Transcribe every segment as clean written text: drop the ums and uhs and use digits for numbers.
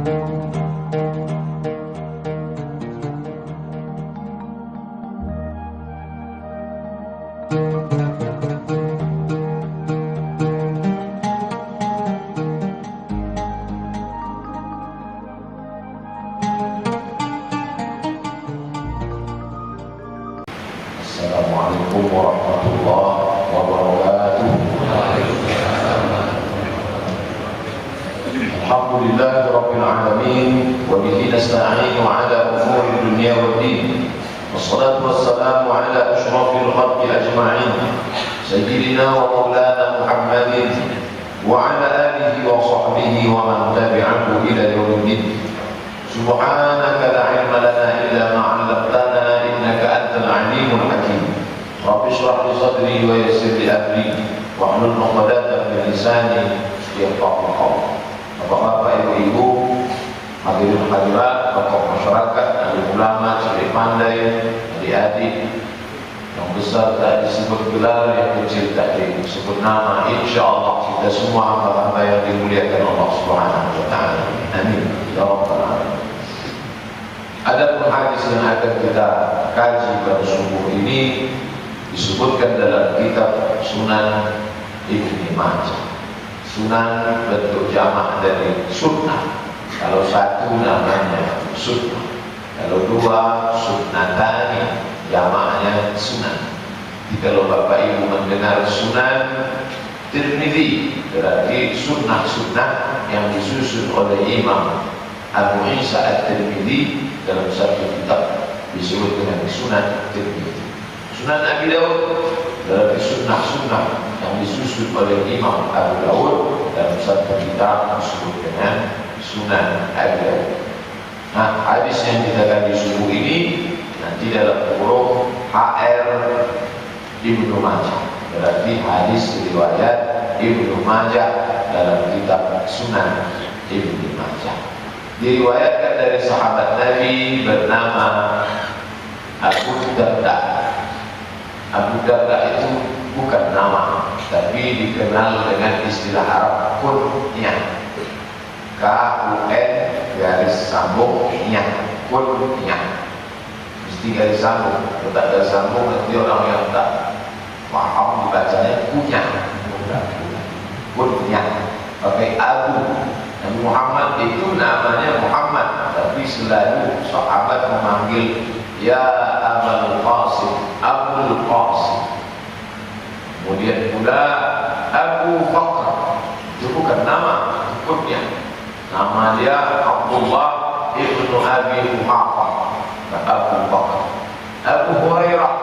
Assalamualaikum warahmatullahi wabarakatuh. Alhamdulillahi rabbil alamin wa bihi nasta'inu ala umuri dunya waddin. Wassalatu wassalamu ala asyrafil khalqi ajma'in sayyidina wa maulana Muhammadin wa ala alihi wa sahbihi wa man tabi'ahu ila yaumiddin. Subhanaka la ilma lana illa ma 'allamtana innaka antal alimul hakim. Rabbi shrah li sadri wa yassir li amri wahlul 'uqdatam min lisani yafqahu qawli. Bapak-bapak, ibu-ibu, hadirin hadirat, tokoh masyarakat, alim ulama, ciri pandai, adik-adik, yang besar tak disebut gelar, yang kecil tak disebut nama, insyaallah kita semua hamba-hamba yang dimuliakan Allah Subhanahu wa taala. Amin ya rabbal alamin. Adapun hadis yang akan kita kaji pada subuh ini disebutkan dalam kitab Sunan Ibnu Majah. Sunan bentuk jamak dari sunnah. Kalau satu namanya sunnah, kalau dua sunnatani, jamaknya sunan. Jadi kalau bapak ibu mendengar Sunan Tirmidzi, berarti sunnah-sunnah yang disusun oleh Imam Abu Isa At-Tirmidzi dalam satu kitab disebut dengan Sunan Tirmidzi. Sunan Abi Daud berarti sunnah-sunnah yang disusun oleh Imam Abu Daud dalam satu kitab disebut dengan Sunan Abi Daud. Nah, hadis yang kita kaji subuh ini nanti dalam huruf HR Ibnu Majah, berarti hadis riwayat Ibnu Majah dalam kitab Sunan Ibnu Majah. Diriwayatkan dari sahabat Nabi bernama Abu Darda. Abu Darda itu bukan nama, tapi dikenal dengan istilah Arab kunyah. K-U-N garis sambung nyah, kunyah. Mesti garis sambung. Kalau tak garis sambung nanti orang yang tak paham dibacanya kunyah. Kunyah. Pakai Abu. Nabi Muhammad itu namanya Muhammad, tapi selalu sahabat memanggil ya Abul Qasim, Abul Qasim. Kemudian pula Abu Bakar, itu bukan nama, kunyah. Nama dia Abdullah ibnu Abi Quhafah, Abu Bakar. Abu Hurairah,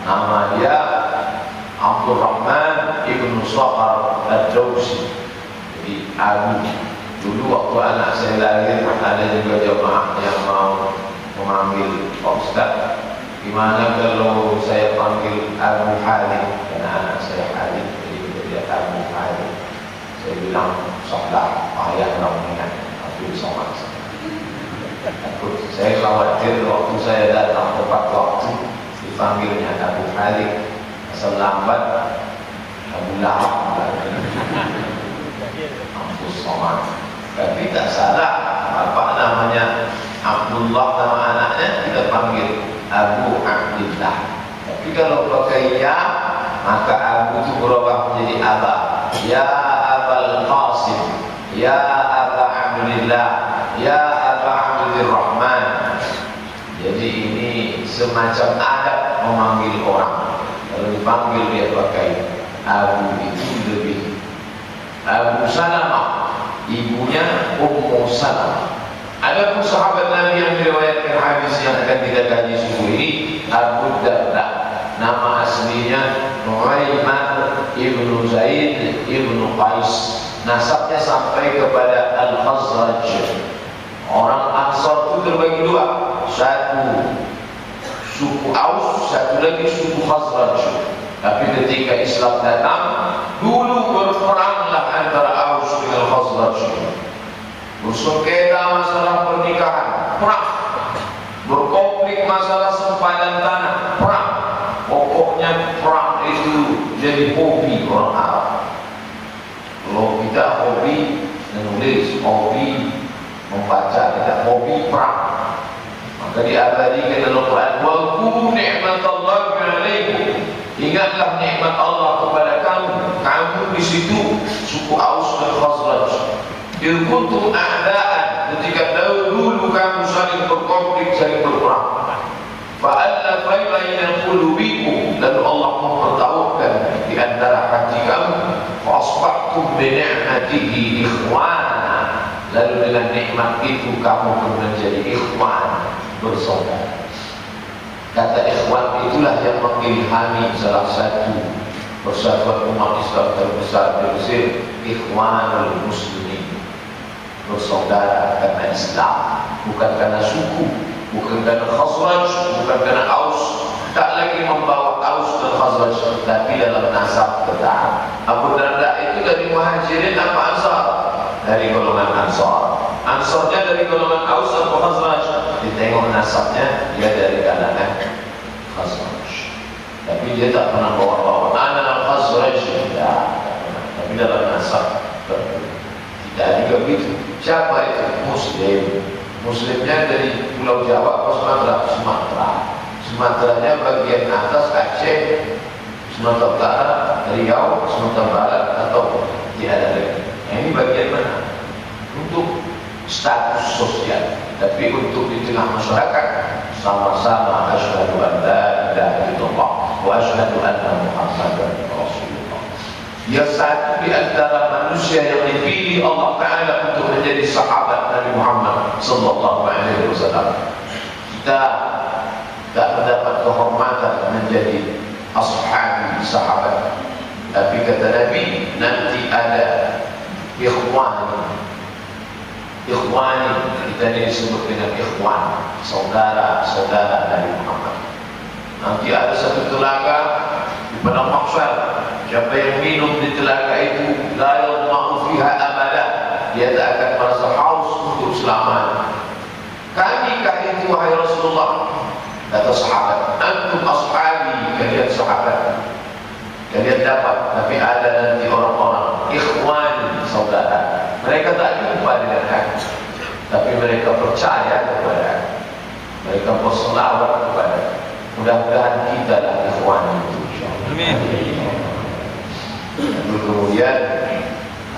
nama dia Abdurrahman ibnu Sakhar Ad-Dawsi. Jadi Abu. Dulu waktu anak saya lahir ada juga jemaah yang mau memanggil Pak Ustaz, gimana kalau saya panggil Abu Halim, karena anak saya Halim, jadi dia Abu Halim. Saya bilang sohlah, payah mengingat Abdul Somad. Saya khawatir waktu saya datang tepat waktu dipanggilnya Abu Halim, asal lambat Abu Lahab, Abdul Somad. Tapi tak salah, bapak namanya Abdullah, nama anaknya kita panggil Abu Abdillah. Tapi kalau pakai ya, maka Abu itu berubah menjadi Aba. Ya Abul Qasim, ya Aba Abdillah, ya Aba Abdurrahman. Jadi ini semacam adab memanggil orang. Kalau dipanggil dia pakai Abu itu lebih. Abu Salamah, ibunya Ummu Salamah. Ada pun sahabat Nabi yang meriwayatkan hadis yang akan kita kaji subuh ini, Abu Darda. Nama aslinya Nu'aiman ibnu Zaid ibnu Qais. Nasabnya sampai kepada Al-Khazraj. Orang Ansar itu terbagi dua, satu suku Aus, satu lagi suku Khazraj. Tapi ketika Islam datang, dulu berperanglah antara Aus dengan Khazraj. Bersengketa masalah pernikahan, perang. Berkonflik masalah sempadan tanah, perang. Pokoknya perang itu jadi hobi orang Arab. Kalau kita hobi menulis, hobi membaca, tidak hobi perang. Maka diabadikan dalam Quran, wa qul ni'matallahi 'alaikum. Ingatlah nikmat Allah kepada kamu. Kamu di situ suku Aus dan Khazraj. Il kuntum a'da'an, ketika dahulu kamu saling berkonflik, saling berperang. Fa'allafa baina qulubikum, lalu Allah mempertaruhkan di antara hati kamu. Fa'asbahtum bi ni'matihi ikhwana, lalu dengan nikmat itu kamu pun menjadi ikhwan, bersaudara. Kata ikhwan itulah yang mengilhami salah satu persatuan umat Islam terbesar di Mesir, Ikhwanul Muslimin, bersaudara karena Islam, bukan karena suku, bukan karena Khazraj, bukan karena Aus. Tak lagi membawa Aus dan Khazraj, tapi dalam nasab tetap. Abu Darda itu dari Muhajirin apa Ansar? Dari golongan Ansar. Ansarnya dari golongan Aus atau Khazraj? Ditengok nasabnya, dia dari kalangan Khazraj. Tapi dia tak pernah bawa-bawa anak Khazraj, tapi dalam nasab tidak juga begitu. Siapa itu? Muslim. Muslimnya dari Pulau Jawa atau Sumatera? Sumatera. Sumateranya bagian atas Aceh, Sumatera Utara, Riau, Sumatera Barat, atau tiada lagi. Ini bagian mana? Untuk status sosial, tapi untuk di tengah masyarakat sama-sama asyhadu an la ilaha illallah wa asyhadu anna Muhammadan Rasulullah. Dia satu di antara manusia yang dipilih Allah Ta'ala untuk menjadi sahabat Nabi Muhammad sallallahu alaihi wasallam. Kita tak mendapat kehormatan menjadi ashabi sahabat, tapi kata Nabi, nanti ada ikhwani. Ikhwani, kita ini disebut dengan ikhwan, saudara-saudara Nabi Muhammad. Nanti ada satu telaga di padang mahsyar. Siapa yang minum di telaga itu, la yadma'u fiha abada, dia tak akan merasa haus untuk selamanya. Kami kah itu wahai Rasulullah? Kata sahabat, antum ashabi, kalian sahabat, kalian dapat. Tapi ada nanti orang-orang ikhwan, saudara, mereka tak jumpa dengan aku, tapi mereka percaya kepada aku, mereka berselawat kepada aku. Mudah-mudahan kita lah ikhwan itu, insyaallah. Amin. Lalu kemudian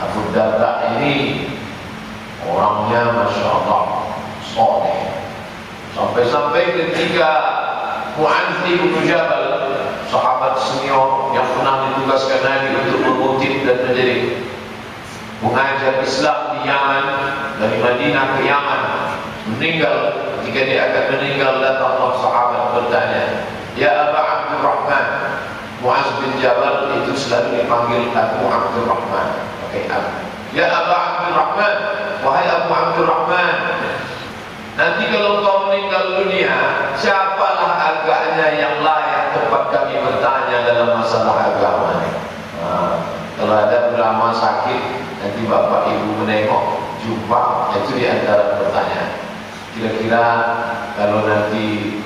Abu Darda ini orangnya Masya Allah soleh, sampai-sampai ketika Mu'adz bin Jabal, sahabat senior yang pernah ditugaskan Nabi untuk mengutip dan menjadi mengajar Islam di Yaman, dari Madinah ke Yaman, meninggal. Ketika dia akan meninggal, datanglah sahabat bertanya, ya Aba Abdurrahman. Mu'adz bin Jabal itu selalu dipanggil Abu Abdurrahman, pakai Abu. Ya Aba Abdurrahman, wahai Abu Abdurrahman, nanti kalau kau meninggal dunia, siapalah agaknya yang layak tempat kami bertanya dalam masalah agama? Kalau ada ulama sakit, nanti bapak ibu menengok, jumpa, itu di antara pertanyaan. Kira-kira kalau nanti,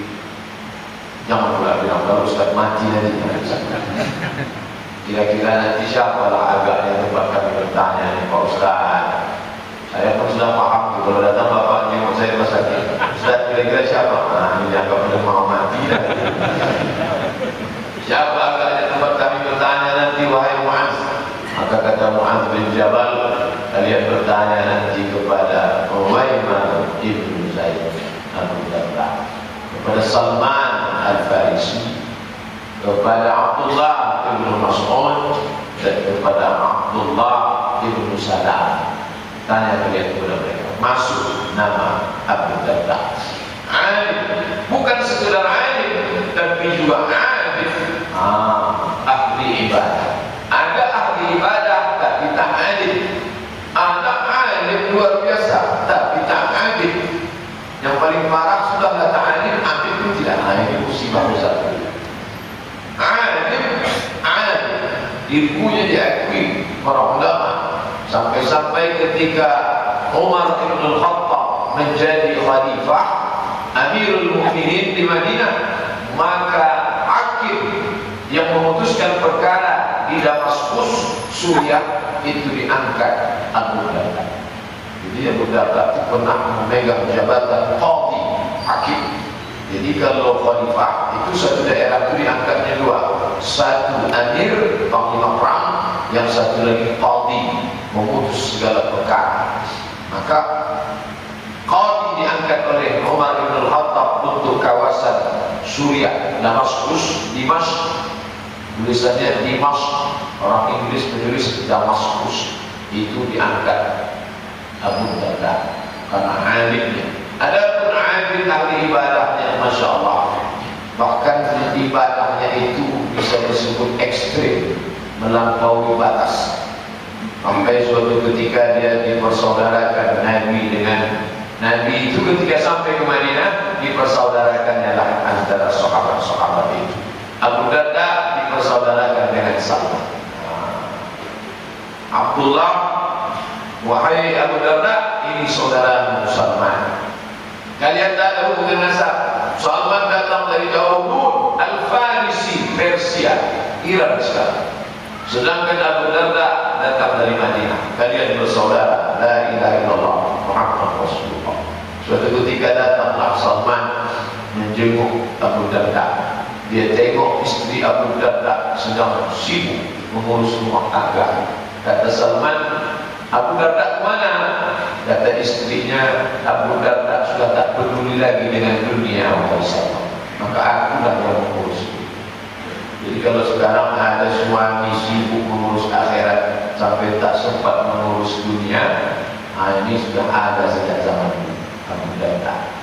jangan pula bilang kalau Ustaz mati nanti, kira-kira nanti siapalah agaknya tempat kami bertanya nih Pak Ustaz? Saya pun sudah paham, kalau datang bapak nengok saya rumah sakit, Ustaz kira-kira siapa? Nah, ini dianggap sudah mau mati. Siapa agaknya tempat kami bertanya nanti wahai Mu'adz? Maka kata Mu'adz bin Jabal, kalian bertanya nanti kepada Umaymah ibn Zaid Abu Darda, kepada Salman Al-Farisi, kepada Abdullah ibn Mas'ud, dan kepada Abdullah ibn Salam. Tanya kalian kepada mereka, masuk nama Abu Darda. Alim, bukan sekedar alim, tapi juga alim, ahli ibadah. Ada ahli ibadah tapi tak alim, ada alim luar biasa tapi tak alim. Yang paling parah sudahlah tak alim, alim pun tidak alim, musibah besar. Alim, ilmunya diakui para ulama. Sampai-sampai ketika Umar bin Khattab menjadi khalifah, Amirul Mukminin di Madinah, maka hakim yang memutuskan perkara di Damaskus, Suriah, itu diangkat Abu Darda. Jadi Abu Darda itu pernah memegang jabatan qadhi, hakim. Jadi kalau khalifah itu satu daerah itu diangkatnya dua, satu amir panglima perang, yang satu lagi qadhi, memutus segala perkara. Maka qadhi diangkat oleh Umar bin Al-Khattab untuk kawasan Suriah, Damaskus, Dimashq. Tulisannya Dimashq, orang Inggris menulis Damaskus. Itu diangkat Abu Darda karena alimnya. Adapun alim ahli ibadahnya, masya Allah, bahkan ibadahnya itu bisa disebut ekstrim, melampaui batas. Sampai suatu ketika dia dipersaudarakan Nabi dengan Nabi itu ketika sampai ke Madinah dipersaudarakannya lah antara sahabat-sahabat itu. Abu Darda dipersaudarakan dengan Salman. Abdullah, wahai Abu Darda, ini saudara Salman. Kalian tak ada hubungan nasab. Salman datang dari jauh, Al-Farisi, Persia, Iran sekarang. Sedangkan Abu Darda datang dari Madinah. Kalian bersaudara. La ilaha illallah Muhammad Rasulullah. Suatu ketika datanglah Salman menjenguk Abu Darda. Dia tengok istri Abu Darda sedang sibuk mengurus rumah tangga. Kata Salman, Abu Darda kemana? Kata istrinya, Abu Darda sudah tak peduli lagi dengan dunia. Maka akulah yang mengurus. Jadi kalau sekarang ada suami sibuk mengurus akhirat sampai tak sempat mengurus dunia, ini sudah ada sejak zaman Abu Darda.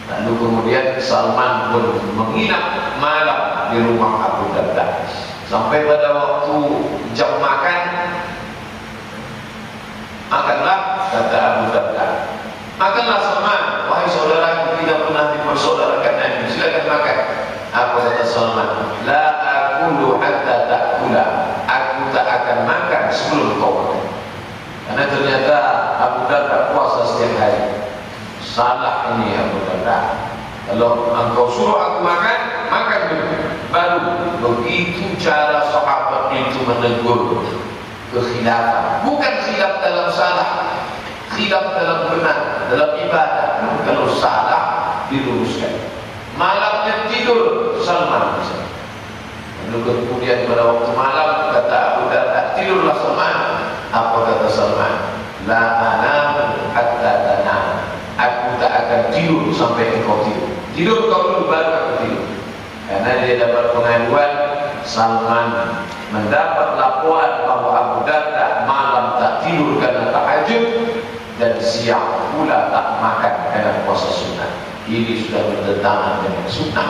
Lalu kemudian Salman pun menginap malam di rumah Abu Darda. Sampai pada waktu jam makan, makanlah, kata Abu Darda. Makanlah Salman, wahai saudaraku, tidak pernah dipersaudarakan Nabi, silakan makan. Apa kata Salman? La akulu hatta ta'kula. Aku tak akan makan sebelum kau makan. Karena ternyata Abu Darda puasa setiap hari. Salah ini Abu Darda. Kalau engkau suruh aku makan, makan dulu. Baru begitu cara sahabat itu menegur kekhilafan. Bukan khilaf dalam salah, khilaf dalam benar, dalam ibadah. Kalau salah diluruskan. Malamnya tidur Salman. Lalu kemudian pada waktu malam kata Abu Darda, tidurlah Salman. Apa kata Salman? La anam hatta tanam. Aku tak akan tidur sampai engkau tidur. Tidur kau dulu baru aku tidur. Karena dia dapat pengaduan, Salman mendapat laporan bahwa Abu Darda malam tak tidur karena tahajud dan siang pula tak makan karena puasa sunnah. Ini sudah bertentangan dengan sunnah.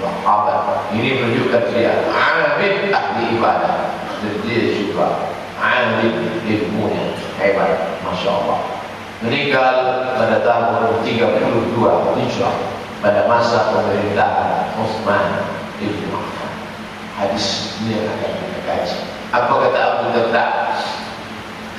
Sahabat ini menunjukkan dia alim ahli ibadah dan dia juga alim ilmunya hebat, masya Allah. Meninggal pada tahun 32 Hijrah pada masa pemerintahan Utsman bin Affan. Hadis ini yang akan kita kaji. Apa kata Abu Darda?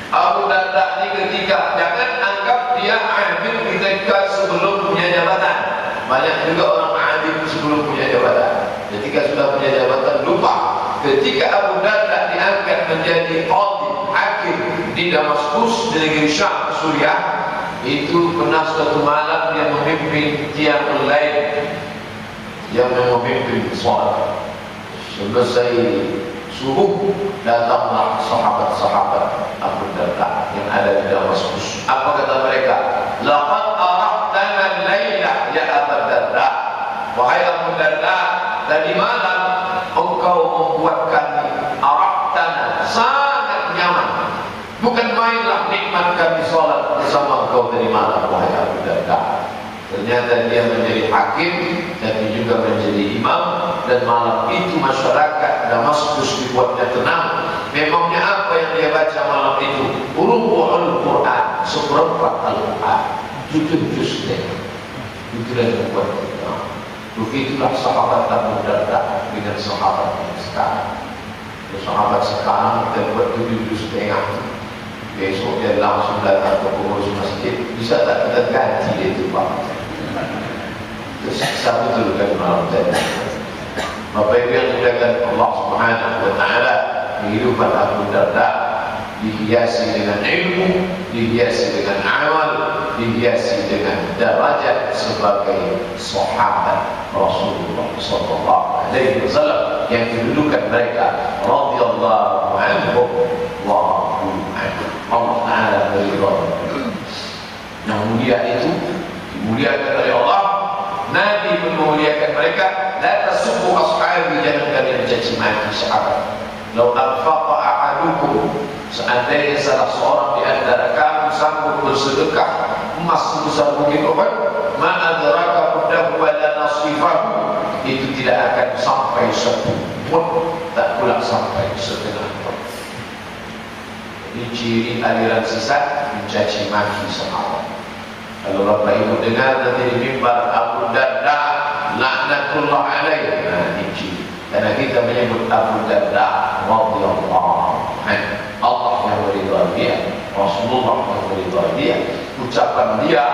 Abu Darda ini ketika, jangan anggap dia alim ketika sebelum punya jabatan. Banyak juga orang alim sebelum punya jabatan. Ketika sudah punya jabatan lupa. Ketika Abu Darda diangkat menjadi qadhi, hakim di Damaskus, di negeri Syam, Suriah, itu pernah suatu malam dia memimpin qiyamul lail, dia memimpin salat. Selesai subuh datanglah sahabat-sahabat Abu Darda yang ada di Damaskus. Apa kata mereka? Laqad arahtana al-laila ya Abu Darda. Wahai Abu Darda, tadi malam engkau membuat kami arahtana sangat nyaman. Bukan mainlah nikmat kami salat bersama engkau tadi malam, wahai Abu Darda. Ternyata dia menjadi hakim dan juga menjadi imam, dan malam itu masyarakat Damaskus dibuatnya tenang. Memangnya apa yang dia baca malam itu? Rubu'ul Quran, seperempat Al-Quran, juz-juz itu yang membuat tenang. Begitulah sahabat Abu Darda dengan sahabat yang sekarang. Sahabat sekarang kita buat 7 juz setengah. Besok dia langsung datang ke pengurus masjid, bisa tak kita ganti dia itu Pak? Terus satu betul kan malam tadi. Bapak Ibu yang dimuliakan Allah Subhanahu wa Ta'ala, kehidupan Abu Darda dihiasi dengan ilmu, dihiasi dengan amal, dihiasi dengan derajat sebagai sahabat Rasulullah sallallahu alaihi wasallam yang kedudukan mereka radhiyallahu anhum wa radu anhu. Allah Taala meridai. Yang mulia itu dimuliakan oleh Allah. Nabi pun memuliakan mereka. La tasubbu ashabi, jangan kalian caci maki sahabat. Lau anfaqa ahadukum, seandainya salah seorang di antara kamu sanggup bersedekah emas sebesar bukit Uhud, ma adraka muddahu wala nasifahu, itu tidak akan sampai satu pun, tak pula sampai setengah pun. Ini ciri aliran sesat, mencaci maki sahabat. Kalau Bapak Ibu dengar nanti di mimbar Abu Darda laknatullah alaih, nah ini ciri. Karena kita menyebut Abu Darda radhiyallahu anhu, Allah yang meridai dia, Rasulullah yang meridai dia, ucapan dia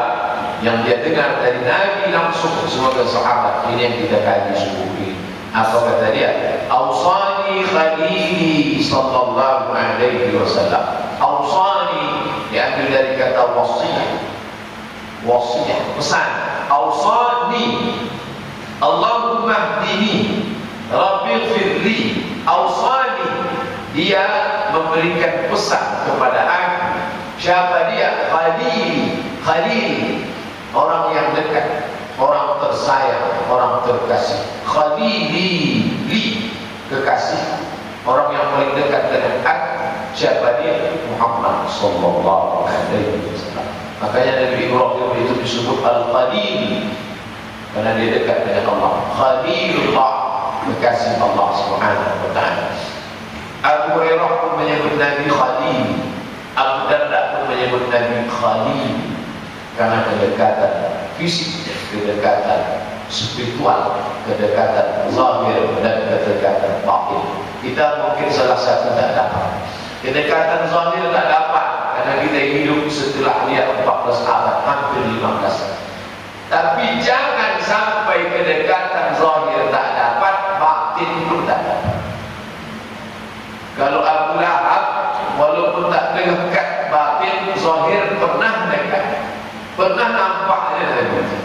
yang dia dengar dari Nabi langsung sebagai sahabat. Ini yang kita kaji subuh ini. Apa kata dia? Awsani khalili sallallahu alaihi wasallam. Awsani diambil dari kata wasiyah. Wasiyah, pesan. Awsani, Allahumma hdini, Rabbi firli. Awsani, dia memberikan pesan kepada aku. Siapa dia? Khalil. Khalil, orang yang dekat, orang tersayang, orang terkasih. Khalili, li, kekasih, orang yang paling dekat dengan aku. Siapa dia? Muhammad sallallahu alaihi wasallam. Makanya Nabi Ibrahim itu disebut Al-Khalil, karena dia dekat dengan Allah. Khalilullah, kekasih Allah Subhanahu wa taala. Abu Hurairah pun menyebut Nabi Khalil. Abu Darda pun menyebut Nabi Khalil, karena kedekatan fisik, kedekatan spiritual, kedekatan zahir dan kedekatan batin. Kita mungkin salah satu tak dapat. Kedekatan zahir tak dapat karena kita hidup setelah dia 14 abad, hampir 15. Tapi jangan sampai kedekatan zahir tak dapat, batin pun tak dapat. Kalau Abu Lahab walaupun tak dekat batin, zahir pernah dekat, pernah nampaknya Nabi.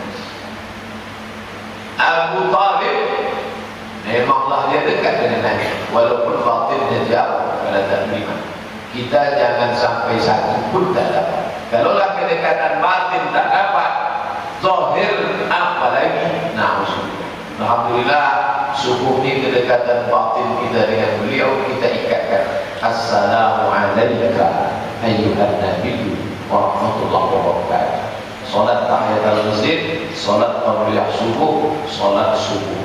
Abu Talib memanglah dia dekat dengan Nabi, walaupun batinnya jauh karena tak terima. Kita jangan sampai satu pun tak dapat. Kalaulah kedekatan batin tak dapat, zahir apa lagi? Na'udzubillah. Alhamdulillah, subuh ini kedekatan batin kita dengan beliau kita ikatkan. Assalamu alayka ayyuhan nabiyyu wa rahmatullahi wa barakatuh. Salat tahiyatul masjid, salat qabliyah subuh, salat subuh.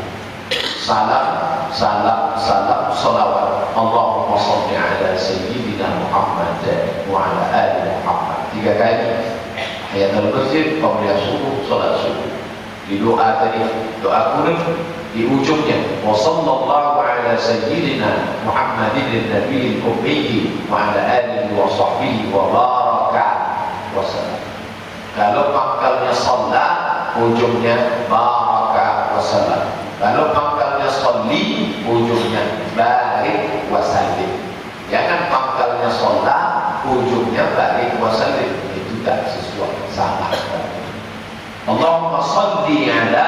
Salam, salam, salam, salawat. Allahumma salli ala sayyidina Muhammad wa ala ali Muhammad. 3 kali. Tahiyatul masjid, qabliyah subuh, salat subuh. Di doa tadi, doa kunut di ujungnya, wa sallallahu ala sayyidina Muhammadin nabiyil ummi wa ala alihi wa sahbihi wa baraka wa sallam. Kalau pangkalnya salat, ujungnya baraka wa sallam. Kalau pangkalnya sholli, ujungnya barik wa sallim. Jangan pangkalnya salat, ujungnya barik wa sallim. Itu tak sesuai, salah. Allahumma salli ala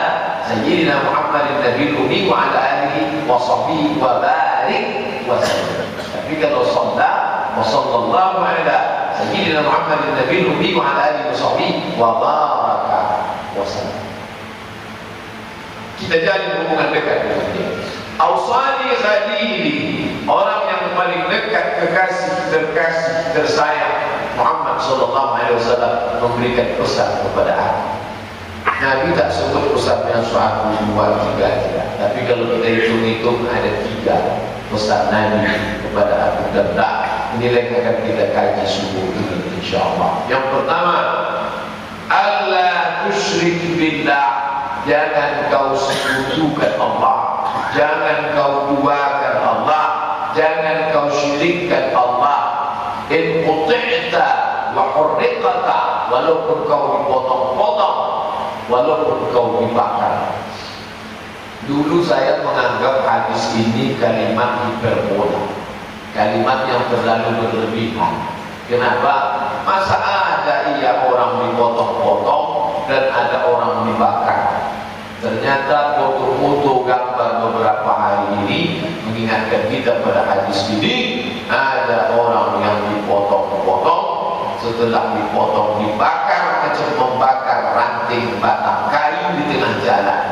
sayyidina Muhammadin nabiyil ummi wa ala alihi wa sahbihi wa barik wa sallim. Tapi kalau salat, wa sallallahu ala sayyidina Muhammadin nabiyil ummi wa ala alihi wa sahbihi wa baraka wa sallim. Kita jalin hubungan dekat dengan dia. Awsani khalili, orang yang paling dekat, kekasih, terkasih, tersayang, Muhammad sallallahu alaihi wasallam memberikan pesan kepada aku. Nabi tak sebut pesannya suatu, 2, 3 tidak. Tapi kalau kita hitung-hitung ada 3 pesan Nabi kepada Abu Darda. Inilah yang akan kita kaji subuh ini insyaallah. Yang pertama, Allah tusyrik billah. Jangan kau sekutukan Allah, jangan kau duakan Allah, jangan kau syirikkan Allah. In quti'ta wa hurriqata, walaupun kau dipotong-potong, walaupun kau dibakar. Dulu saya menganggap hadis ini kalimat hiperbola. kalimat yang terlalu berlebihan. Kenapa? Masa ada iya orang dipotong-potong dan ada orang dibakar. Ternyata foto-foto gambar beberapa hari ini mengingatkan kita pada hadis ini. Ada orang yang dipotong-potong, setelah dipotong dibakar, macam membakar ranting batang kayu di tengah jalan.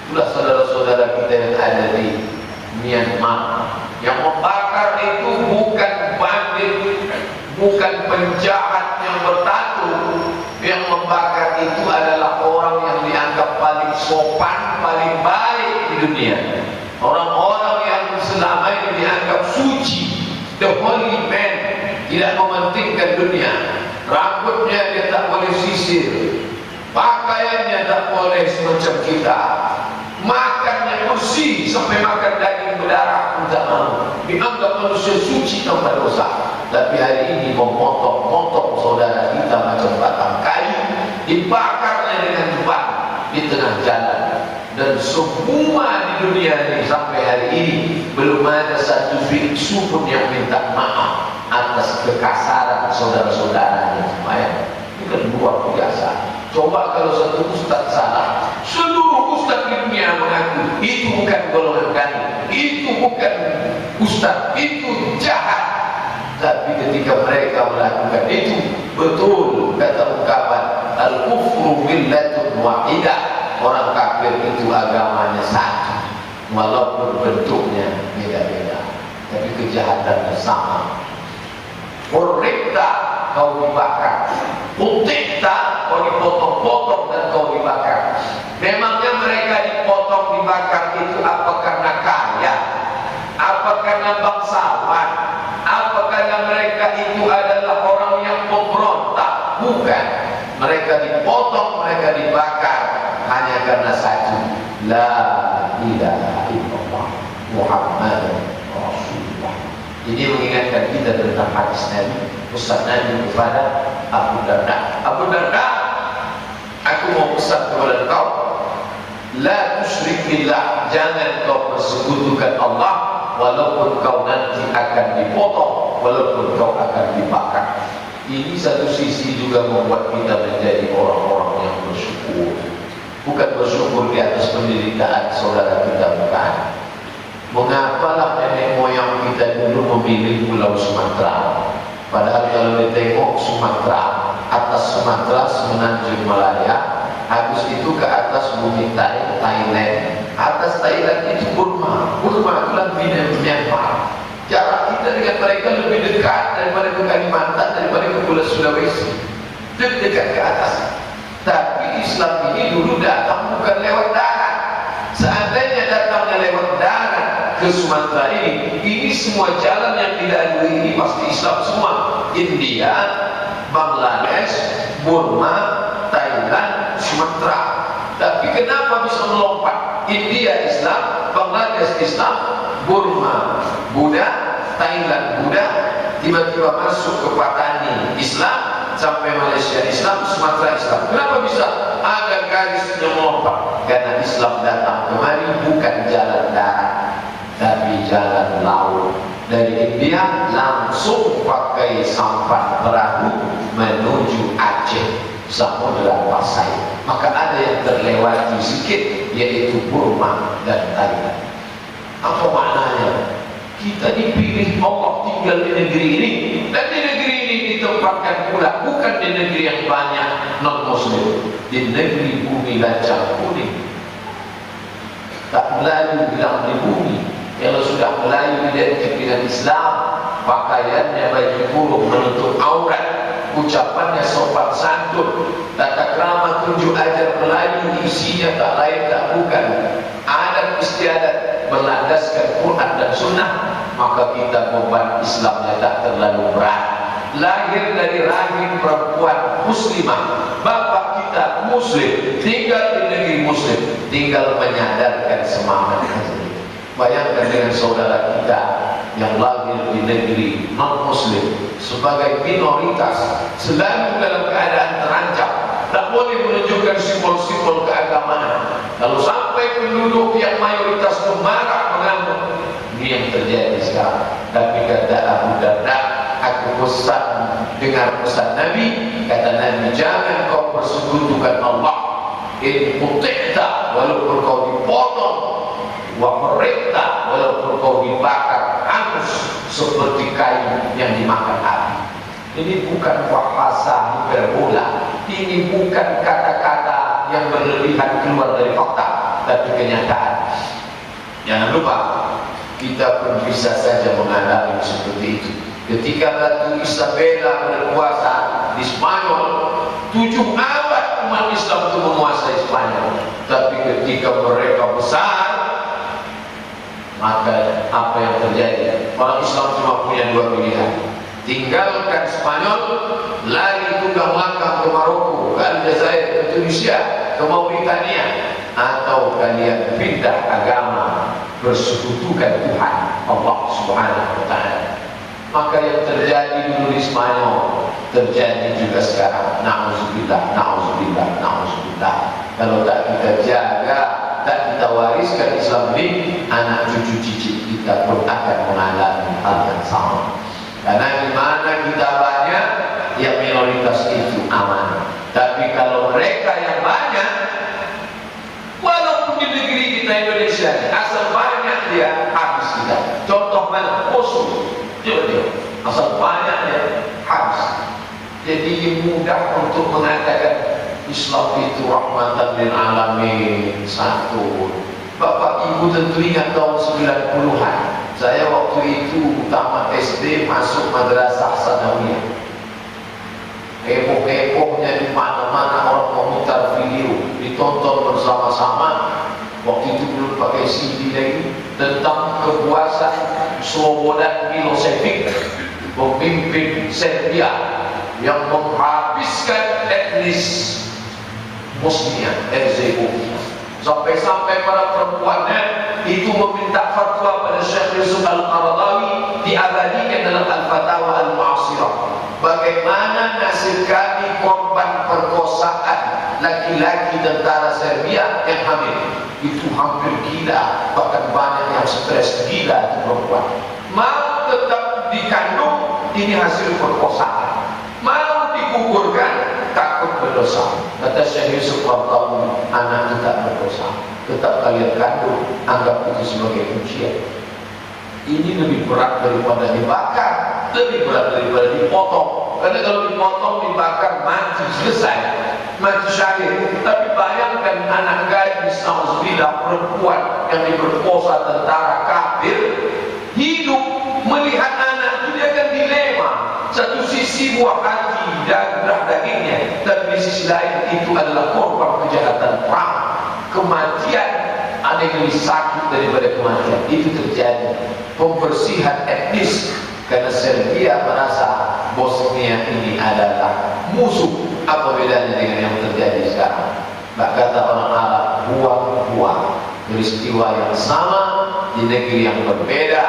Itulah saudara-saudara kita yang ada di Myanmar. Yang membakar itu bukan bandit, bukan penjahat yang bertato. Yang membakar itu adalah orang yang dianggap paling sopan, paling baik di dunia. Orang-orang yang selama ini dianggap suci, the holy man, tidak mementingkan dunia. Rambutnya dia tak boleh sisir, pakaiannya tak boleh semacam kita, makannya bersih sampai makan daging berdarah pun tak mau. Dianggap manusia suci tanpa dosa. Tapi hari ini memotong-motong saudara kita macam batang kayu, dibakarnya dengan cepat di tengah jalan. Dan semua di dunia ini sampai hari ini belum ada satu biksu pun yang minta maaf atas kekasaran saudara-saudaranya. Itu luar biasa. Coba kalau satu ustaz salah, seluruh ustaz di dunia mengaku itu bukan golongan kami, itu bukan ustaz, itu jahat. Tapi ketika mereka melakukan itu, betul kata ungkapan al-kufru millatun wahidah, orang kafir itu agamanya satu, walaupun bentuknya beda-beda, tapi kejahatannya sama. Urikta, kau dibakar. Utikta, kau dipotong-potong dan kau dibakar. Memangnya mereka dipotong, dibakar itu apa karena kaya? Apa karena bangsawan? Apa karena mereka itu adalah orang yang pemberontak? Bukan. Mereka dipotong, mereka dibakar hanya karena satu, la ilaha illallah Muhammadur Rasulullah. Ini mengingatkan kita tentang hadis Nabi, pesan Nabi kepada Abu Darda. Abu Darda, aku mau pesan kepada kau, la tusyrik billah, jangan kau persekutukan Allah, walaupun kau nanti akan dipotong, walaupun kau akan dibakar. Ini satu sisi juga membuat kita menjadi orang-orang yang bersyukur. Bukan bersyukur di atas penderitaan saudara kita, bukan. Mengapalah nenek moyang kita dulu memilih Pulau Sumatera, padahal kalau ditengok Sumatera, atas Sumatera Semenanjung Malaya, habis itu ke atas bumi Thailand, atas Thailand itu Burma, Burma itulah Myanmar. Jarak kita dengan mereka lebih dekat daripada ke Kalimantan, daripada ke Pulau Sulawesi, dekat ke atas. Tapi Islam ini dulu datang bukan lewat darat. Seandainya datangnya lewat darat ke Sumatera ini semua jalan yang dilalui ini pasti Islam semua. India, Bangladesh, Burma, Thailand, Sumatera. Tapi kenapa bisa melompat? India Islam, Bangladesh Islam, Burma Buddha, Thailand Buddha, tiba-tiba masuk ke Patani Islam, sampai Malaysia Islam, Sumatera Islam. Kenapa bisa? Ada garisnya melompat. Karena Islam datang kemari bukan jalan darat, tapi jalan laut. Dari India langsung pakai sampan perahu menuju Aceh, Samudra Pasai. Maka ada yang terlewati sedikit, yaitu Burma dan Thailand. Apa maknanya? Kita dipilih Allah tinggal di negeri ini, dan di negeri ini ditempatkan pula bukan di negeri yang banyak non-muslim, di negeri bumi lancang kuning. Tak Melayu bilang di bumi. Kalau sudah Melayu identik dengan Islam, pakaiannya baju kurung menutup aurat, ucapannya sopan santun, tata krama tunjuk ajar Melayu, isinya tak lain tak bukan adat istiadat berlandaskan Quran dan Sunnah, maka kita beban Islamnya tak terlalu berat. Lahir dari rahim perempuan muslimah, bapak kita muslim, tinggal di negeri muslim, tinggal menyadarkan semangat. Bayangkan dengan saudara kita yang lahir di negeri non-muslim sebagai minoritas, selalu dalam keadaan terancam, tak boleh menunjukkan simbol-simbol keagamaan. Kalau sampai penduduk yang mayoritas marah mengamuk, Ini yang terjadi sekarang. Tapi kata Abu Darda, aku pesan dengar pesan Nabi. Kata Nabi, jangan kau persekutukan Allah. In quti'ta, walaupun kau dipotong, wa qurrita, walaupun kau dibakar hangus seperti kain yang dimakan api. Ini bukan bahasa hiperbola. Ini bukan kata-kata yang berlebihan keluar dari fakta, tapi kenyataan. Jangan lupa, kita pun bisa saja mengalami seperti itu. Ketika Ratu Isabella berkuasa di Spanyol, 7 abad umat Islam itu menguasai Spanyol. Tapi ketika mereka besar, maka apa yang terjadi? Orang Islam cuma punya 2 pilihan: tinggalkan Spanyol, lari tunggang langkah ke Maroko, ke Aljazair, ke Tunisia, ke Mauritania, atau kalian pindah agama, bersekutukan Tuhan Allah Subhanahu wa Ta'ala. Maka yang terjadi dulu di Spanyol terjadi juga sekarang. Na'udzubillah, na'udzubillah, na'udzubillah. Kalau tak kita jaga, tak kita wariskan Islam ini, anak cucu cicit kita pun akan mengalami hal yang sama. Karena di mana kita banyak, yang minoritas itu aman. Tapi kalau mereka yang banyak, walaupun di negeri kita Indonesia, asal banyak dia habis kita. Contoh mana? Poso. Coba, asal banyak dia habis. Jadi mudah untuk mengatakan Islam itu rahmatan lil alamin. Satu, Bapak Ibu tentu ingat tahun 90-an. Saya waktu itu tamat SD, masuk madrasah sanawiyah. Heboh-hebohnya di mana-mana orang memutar video, ditonton bersama-sama. Waktu itu belum pakai CD lagi, tentang kekuasaan Slobodan Milosevic, pemimpin Serbia yang menghabiskan etnis Bosnia Herzegovina. Sampai-sampai para perempuannya itu meminta fatwa pada Syekh Yusuf Al-Qaradawi, diabadikan dalam Al-Fatawa Al-Mu'asirah. Bagaimana nasib kami korban perkosaan laki-laki tentara Serbia yang hamil? Itu hampir gila, bahkan banyak yang stres gila itu perempuan. Mau tetap dikandung, ini hasil perkosaan. Mau digugurkan, takut berdosa. Kata Syekh Yusuf Al-Qaradawi, anak tidak berdosa, tetap kalian kandung, anggap itu sebagai ujian. Ini lebih berat daripada dibakar, lebih berat daripada dipotong. Karena kalau dipotong, dibakar, mati, selesai, mati syahid. Tapi bayangkan anak gadis, nauzubillah, perempuan yang diperkosa tentara kafir, hidup melihat anak itu, dia akan dilema. Satu sisi buah hati dan darah dagingnya, dan di sisi lain itu adalah korban kejahatan perang. Kematian ada yang lebih sakit daripada kematian. Itu terjadi pembersihan etnis karena Serbia merasa Bosnia ini adalah musuh. Apa bedanya dengan yang terjadi sekarang? Kata orang Arab, buah-buah, peristiwa yang sama di negeri yang berbeda,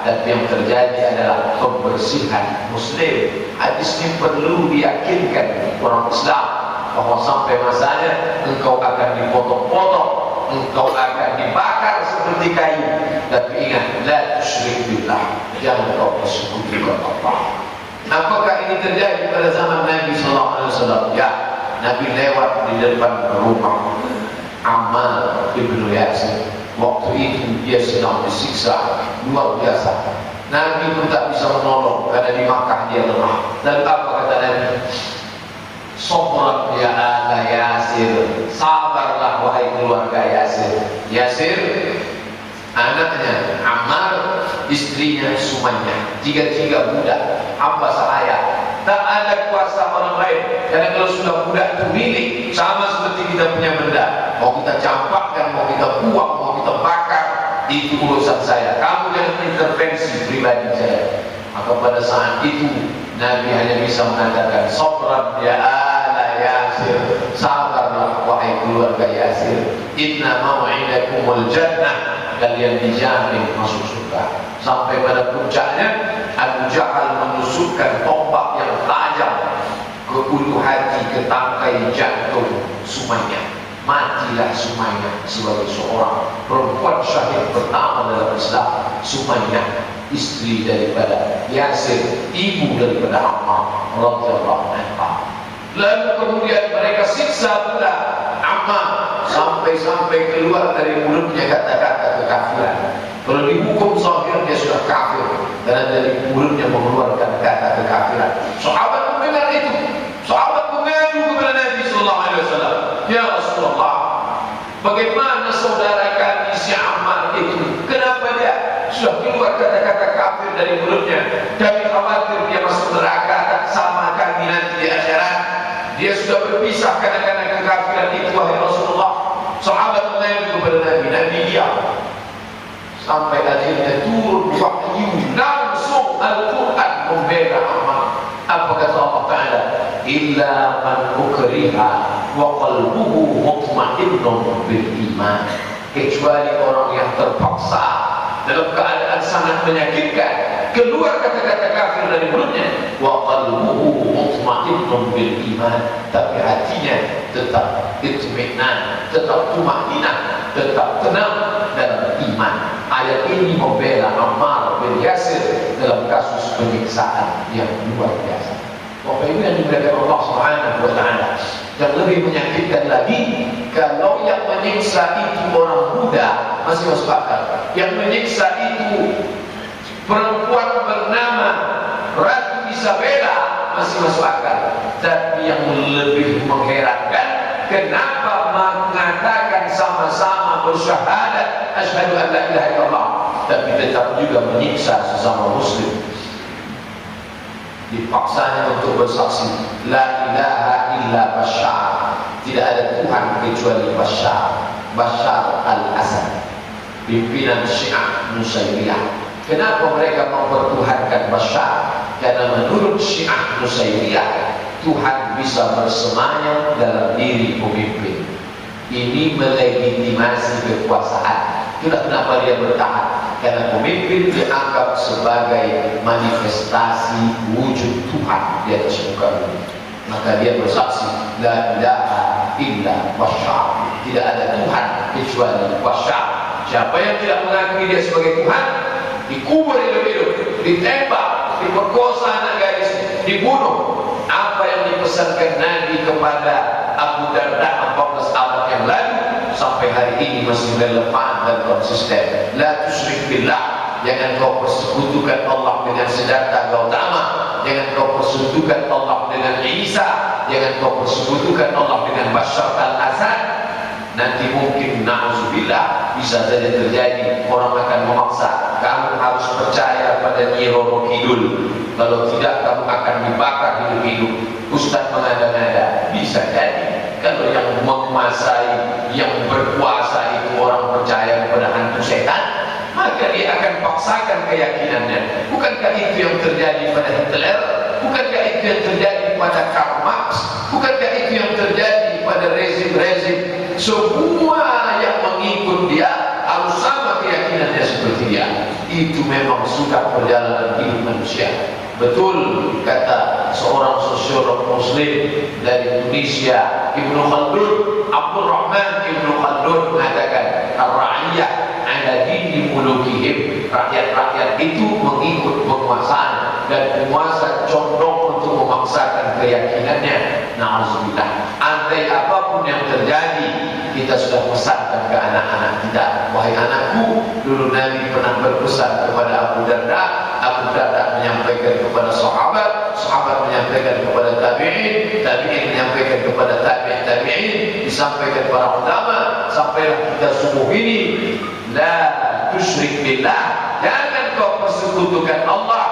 tapi yang terjadi adalah pembersihan Muslim. Hadis ini perlu diyakinkan orang Islam bahwa sampai masanya engkau akan dipotong-potong, engkau akan dibakar seperti kayu. Tapi ingat, la tusyrik billah, jangan kau bersekutukan Allah. Apakah ini terjadi pada zaman Nabi SAW? Ya, Nabi lewat di depan rumah Ammar ibnu Yasir. Waktu itu dia sedang disiksa luar biasa. Nabi pun tak bisa menolong karena di Makkah dia lemah. Dan apa kata Nabi? Sabran ya ala Yasir, sabarlah wahai keluarga Yasir. Yasir anaknya Ammar, istrinya Sumayyah, tiga-tiga budak hamba sahaya. Tak ada kuasa orang lain. Karena kalau sudah budak itu milik, sama seperti kita punya benda. Mau kita campakkan, mau kita buang, mau kita bakar, itu urusan saya. Kamu jangan intervensi pribadi saya. Maka pada saat itu Nabi hanya bisa mengatakan, sabran ya ala Yasir, sabarlah wahai keluarga Yasir. Inna mau'idakumul jannah, kalian dijamin masuk surga. Sampai pada puncaknya Abu Jahal menusukkan tombak yang tajam ke ulu hati, ke tangkai jantung Sumayyah. matilah Sumayyah sebagai seorang perempuan syahid pertama dalam Islam. Sumayyah istri daripada Yasir, ibu daripada Ammar radhiyallahu anha. Lalu kemudian mereka siksa pula Ammar sampai keluar dari mulutnya kata-kata kekafiran. Kalau dihukum zahir dia sudah kafir karena dari mulutnya mengeluarkan kata kekafiran. Sahabat mendengar itu, sahabat mengadu kepada Nabi sallallahu alaihi wasallam, "Ya Rasulullah, bagaimana saudara kami si Ammar itu? Kenapa dia sudah keluar kata-kata kafir dari mulutnya? Kami khawatir dia masuk neraka tak sama kami nanti di akhirat. Dia sudah berpisah karena kekafiran itu, wahai Rasulullah." Sahabat mengadu kepada Nabi, Nabi diam. Sampai akhirnya turun wahyu langsung Al-Quran membela Ammar. Apa kata Allah Ta'ala? Illa man ukriha wa qalbuhu mutma'innun bil iman. Kecuali orang yang terpaksa dalam keadaan sangat menyakitkan, keluar kata-kata kafir dari mulutnya, wa qalbuhu mutma'innun bil iman, tapi hatinya tetap itminan, tetap tumaninah, tetap tenang dalam iman. Ayat ini membela Ammar bin Yasir dalam kasus penyiksaan yang luar biasa. Bapak Ibu yang dimuliakan Allah Subhanahu wa taala, yang lebih menyakitkan lagi, kalau yang menyiksa itu orang muda masih masuk akal. Yang menyiksa itu perempuan bernama Ratu Isabella masih masuk akal. Tapi yang lebih mengherankan, kenapa mengatakan sama-sama bersyahadat asyhadu an la ilaha illallah, tapi tetap juga menyiksa sesama muslim. Dipaksanya untuk bersaksi la ilaha illa Bashar, tidak ada Tuhan kecuali Bashar al-Assad, pimpinan Syiah Nusairiyah. Kenapa mereka mempertuhankan Bashar? Karena menurut Syiah Nusairiyah, Tuhan bisa bersemayam dalam diri pemimpin. Ini melegitimasi kekuasaan. Itulah kenapa dia bertahan, karena pemimpin dianggap sebagai manifestasi wujud Tuhan di atas muka bumi. Maka dia bersaksi la ilaha illa Bashar, tidak ada Tuhan kecuali Bashar. Siapa yang tidak mengakui dia sebagai Tuhan, dikubur hidup-hidup, ditembak, diperkosa anak gadis, dibunuh. Apa yang dipesankan Nabi kepada Abu Darda 14 abad yang lalu sampai hari ini masih relevan dan konsisten. La tusyrik billah, jangan kau persekutukan Allah dengan Siddhartha Gautama, jangan kau persekutukan Allah dengan Isa, jangan kau persekutukan Allah dengan Bashar al-Assad. Nanti mungkin na'udzubillah bisa saja terjadi orang akan memaksa kamu harus percaya pada Nyi Roro Kidul, kalau tidak kamu akan dibakar hidup-hidup. Ustaz mengada-ngada, bisa jadi kalau yang menguasai, yang berkuasa itu orang percaya kepada hantu setan, maka dia akan paksakan keyakinannya. Bukankah itu yang terjadi pada Hitler? Bukankah itu yang terjadi pada Karl Marx? Bukankah itu yang terjadi pada rezim-rezim? Semua yang mengikut dia harus sama keyakinannya seperti dia. Itu memang sudah perjalanan hidup manusia. Betul kata seorang sosiolog muslim dari Indonesia, Ibnu Khaldun, Abdul Rahman Ibnu Khaldun mengatakan, ar-ra'iyah ala dini mulukihim, rakyat-rakyat itu mengikut penguasaan, dan penguasa condong untuk memaksakan keyakinannya. Na'udzubillah. Andai apapun yang terjadi, kita sudah pesankan ke anak-anak kita, wahai anakku, dulu Nabi pernah berpesan kepada Abu Darda, Abu Darda menyampaikan kepada sahabat, sahabat menyampaikan kepada tabi'in, tabi'in menyampaikan kepada tabi'in, disampaikan para ulama, sampailah kita subuh ini, la tusyrik billah, jangan kau persekutukan Allah,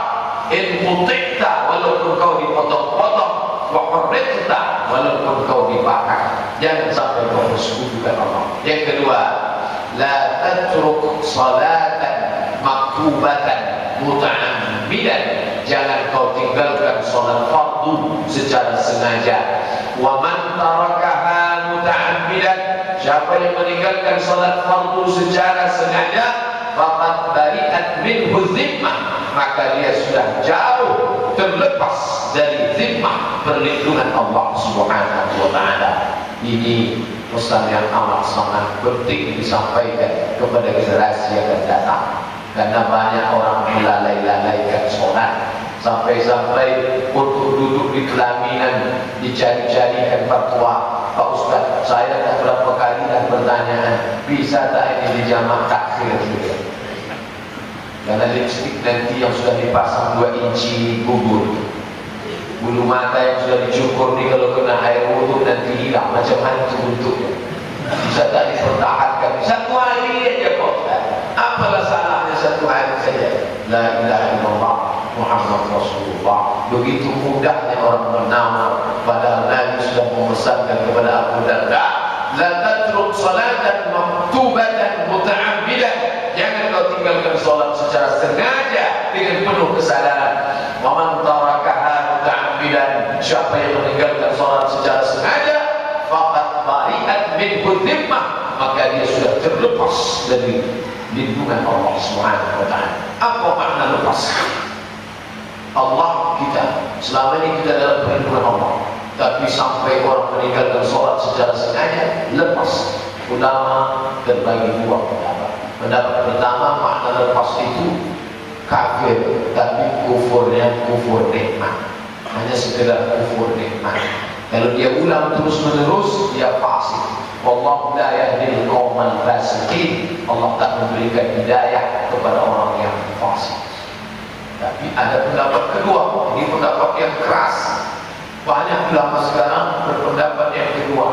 in muti'ta, walaupun kau dipotong-potong, wa hurriqta, walaupun kau dibakar, jangan sampai kau persekutukan Allah. Yang kedua, la tatruk salatan maktubatan muta'ammidan, jangan kau tinggalkan salat fardu secara sengaja. Wa man tarakaha muta'ammidan, siapa yang meninggalkan salat fardu secara sengaja, faqad bari'at minhu zimmah, maka dia sudah jauh terlepas dari zimmah perlindungan Allah Subhanahu wa taala. Ini pesan yang amat sangat penting disampaikan kepada generasi yang akan datang. Karena banyak orang melalai-lalaikan sholat, sampai-sampai untuk duduk di pelaminan dicari-carikan fatwa. Pak Ustaz, saya dah berapa kali dah bertanya, bisa tak ini dijamak takhir juga? Karena lipstik nanti yang sudah dipasang 2 inci gugur, bulu mata yang sudah dicukur ni kalau kena air wudhu nanti hilang macam hantu bentuknya. Bisa tak dipertahankan? 1 hari aja kok. Apalah salahnya 1 hari saja? La ilaha illallah Muhammad Rasulullah. Begitu mudahnya orang bernama, padahal Nabi sudah memesankan kepada Abu Darda, la tatruk salatan maktubatan muta'ammidan. Jangan kau tinggalkan salat secara sengaja dengan penuh kesadaran. Wa man tarakaha muta'ammidan, siapa yang meninggalkan salat secara sengaja, faqad bari'at minhu dhimmah, maka dia sudah terlepas dari lindungan Allah Subhanahu wa taala. Apa makna lepas? Allah kita, selama ini kita dalam perlindungan Allah, tapi sampai orang meninggalkan sholat secara sengaja, lepas. Ulama terbagi 2 pendapat. Pendapat pertama, makna lepas itu kafir, tapi kufurnya kufur nikmat, hanya sekedar kufur nikmat. Kalau dia ulang terus menerus, dia fasik. Wallahu la yahdil qaumal fasiqin. Allah tak memberikan hidayah kepada orang yang fasik. Tapi ada pendapat kedua, ini pendapat yang keras. Banyak ulama sekarang berpendapat yang kedua.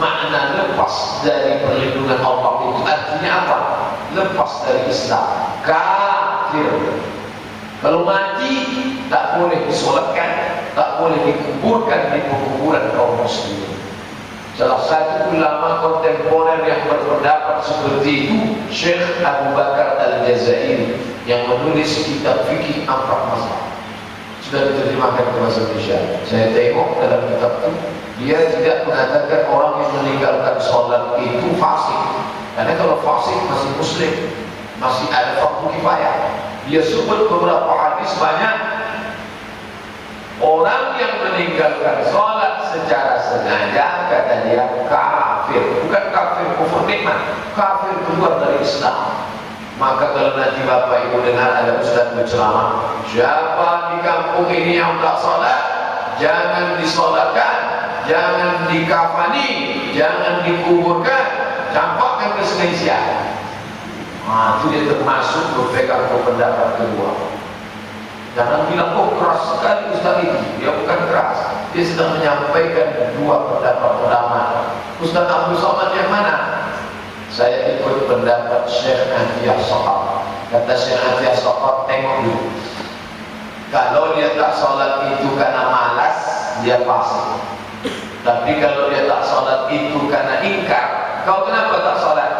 Makna lepas dari perlindungan Allah itu artinya apa? Lepas dari Islam, kafir. Kalau mati tak boleh disolatkan, tak boleh dikuburkan di kuburan kaum muslimin. Salah satu ulama kontemporer yang berpendapat seperti itu, Syekh Abu Bakar Al-Jazairi, yang menulis kitab fikih 4 mazhab. Sudah diterjemahkan ke bahasa Indonesia. Saya tengok dalam kitab itu, dia tidak mengatakan orang yang meninggalkan sholat itu fasik. Karena kalau fasik masih muslim, masih ada fardu kifayah. Dia sebut beberapa hadis banyak. Orang yang meninggalkan sholat secara sengaja, kata dia kafir. Bukan kafir kufur nikmat, kafir keluar dari Islam. Maka kalau nanti bapak ibu dengar ada ustaz berceramah, siapa di kampung ini yang tak sholat, jangan disolatkan, jangan dikafani, jangan dikuburkan, campakkan ke Sungai Siak. Itu dia termasuk berpegang ke pendapat kedua. Jangan bilang, oh keras sekali ustaz itu. Dia bukan keras, dia sedang menyampaikan 2 pendapat ulama. Ustaz Abdul Somad yang mana? Saya ikut pendapat Syekh Atiyah Saqaf. Kata Syekh Atiyah Saqaf, tengok dulu, kalau dia tak sholat itu karena malas, dia fasik. Tapi kalau dia tak sholat itu karena ingkar, kau kenapa tak sholat?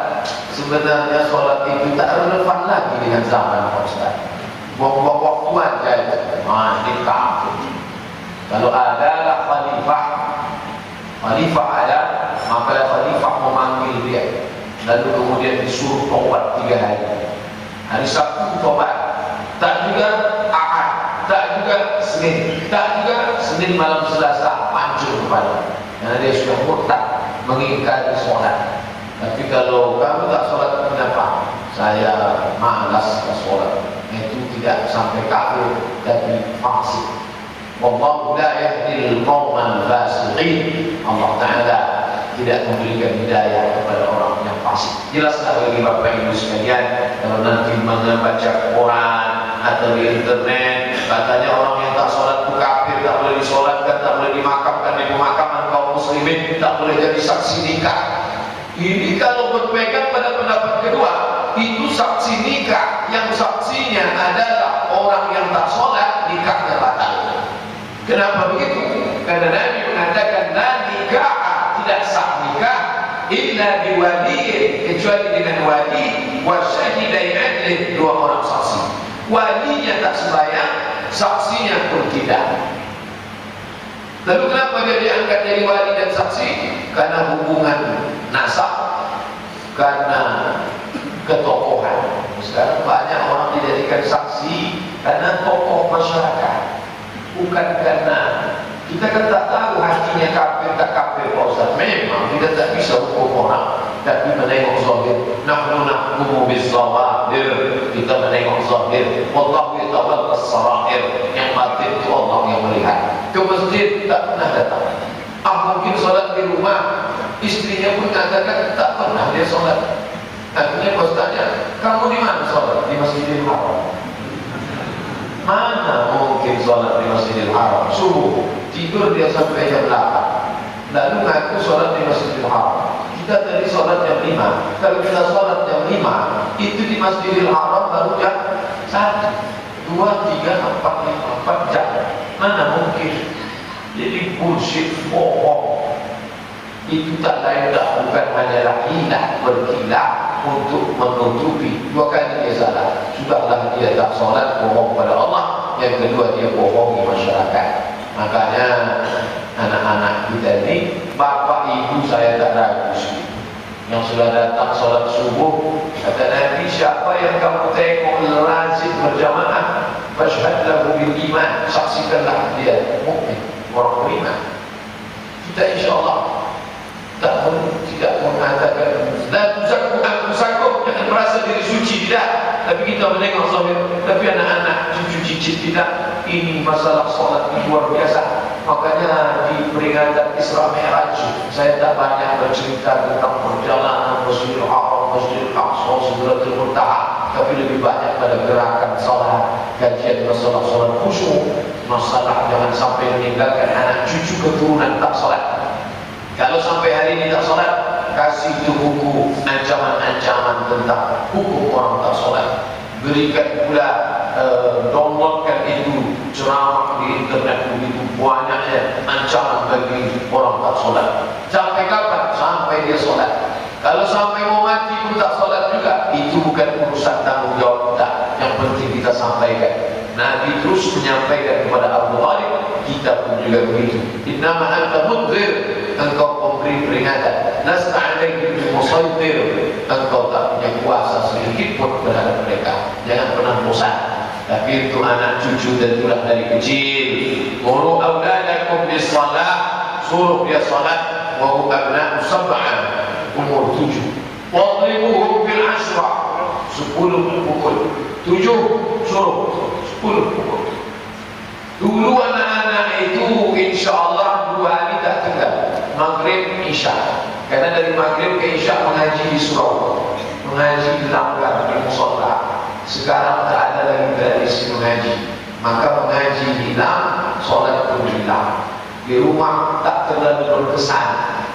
Sebenarnya sholat itu tak relevan lagi dengan zaman Pak Ustaz. Buang-buang waktu aja itu. Ini kafir. Kalau adalah khalifah ada, maka khalifah memanggil dia, lalu kemudian disuruh tobat 3 hari. Hari Sabtu tobat, tak juga Ahad, tak juga Senin, tak juga Senin malam Selasa pancur kepala. Karena dia sudah murtad, mengingkari sholat. Tapi kalau kamu tak sholat, kenapa? Saya malas tak sholat. Itu tidak sampai kafir, tapi fasik. Wallahu la yahdil qaumal fasiqin. Allah Ta'ala tidak memberikan hidayah kepada orang yang fasik. Jelaslah bagi Bapak Ibu sekalian, kalau nanti membaca Quran atau di internet katanya orang yang tak sholat itu kafir, tak boleh disolatkan, tak boleh dimakamkan di pemakaman kaum muslimin, tak boleh jadi saksi nikah. Ini kalau berpegang pada pendapat kedua, itu saksi nikah yang saksinya adalah orang yang tak sholat, nikahnya batal. Kenapa begitu? Karena Nabi mengatakan la nikah, tidak sah nikah illa biwaliyin, kecuali dengan wali wa syahidai adlin, 2 orang saksi. Walinya tak sembahyang, saksinya pun tidak. Lalu kenapa dia diangkat jadi wali dan saksi? Karena hubungan nasab, karena ketokohan. Sekarang banyak orang dijadikan saksi karena tokoh masyarakat, bukan karena kita Kita kan tak tahu hatinya kafir tak kafir Pak Ustaz. Memang kita tak bisa hukum orang, tapi menengok zahir. Nahnu nahkumu bizzawahir. Kita menengok zahir. Wallahu yatawalla as-sarair. Yang batin itu Allah yang melihat. Ke masjid tak pernah datang. Mungkin solat di rumah, istrinya pun katakan tak pernah dia solat. Akhirnya Pak Ustaznya, kamu di mana solat? Di Masjidil Haram. Mana mungkin solat di Masjidil Haram? Subuh tidur dia sampai jam 8, lalu ngaku sholat di Masjidil Haram. Kita tadi sholat jam 5. Kalau kita sholat jam 5, itu di Masjidil Haram baru jam 1, 2, 3, 4, 5, 4 jam. Mana mungkin? Jadi bullshit, bohong. Itu tak lain tak bukan hanyalah hilah berkilah untuk menutupi. 2 kali dia salah. Sudahlah dia tak sholat, bohong pada Allah. Yang kedua dia bohongi masyarakat. Makanya anak-anak kita ini, bapak ibu saya tak ragu sih. Yang sudah datang sholat subuh, kata Nabi, siapa yang kamu tengok lazim berjamaah, fashhad lahu bil iman, saksikanlah dia mukmin, orang beriman. Kita insyaAllah tidak mengatakan la tuzakku anfusakum, jangan merasa diri suci, tidak. Tapi kita menengok zahir. Tapi anak-anak, cucu cicit kita, ini masalah solat ini luar biasa. Makanya di peringatan Isra Mi'raj, saya tak banyak bercerita tentang perjalanan Masjidil Haram, Masjidil Aqsa, Sidratul Muntaha, tapi lebih banyak pada gerakan salat, kajian masalah solat khusyuk, masalah jangan sampai meninggalkan anak cucu keturunan tak solat. Kalau sampai hari ini tak solat, kasih itu buku ancaman-ancaman tentang hukum orang tak solat. Berikan pula, downloadkan itu ceramah di internet, begitu banyaknya ancaman bagi orang tak solat. Sampai kapan? Sampai dia solat. Kalau sampai mau mati pun tak solat juga, itu bukan urusan tanggung jawab kita. Yang penting kita sampaikan. Nabi terus menyampaikan kepada Abu Thalib, kita pun juga begitu. Innama anta mudhir, engkau pemberi peringatan. Lasta alaihim bimusaytir, engkau tak punya kuasa sedikit pun terhadap mereka. Jangan pernah bosan. Tapi itu anak cucu dan tulah dari kecil. Muru awladakum bis-shalah, suruh dia salat. Wa hum abna'u sab'an, umur 7. Wadribuhum bil 'ashra, 10 pukul. 7 suruh, 10 pukul. Dulu anak-anak itu insyaAllah 2 hari tak tinggal, Maghrib, Isya. Karena dari Maghrib ke Isya mengaji di surau, mengaji di langgar, di musola. Sekarang tak ada lagi tradisi mengaji, maka mengaji hilang, solat pun hilang. Di rumah tak terlalu berkesan.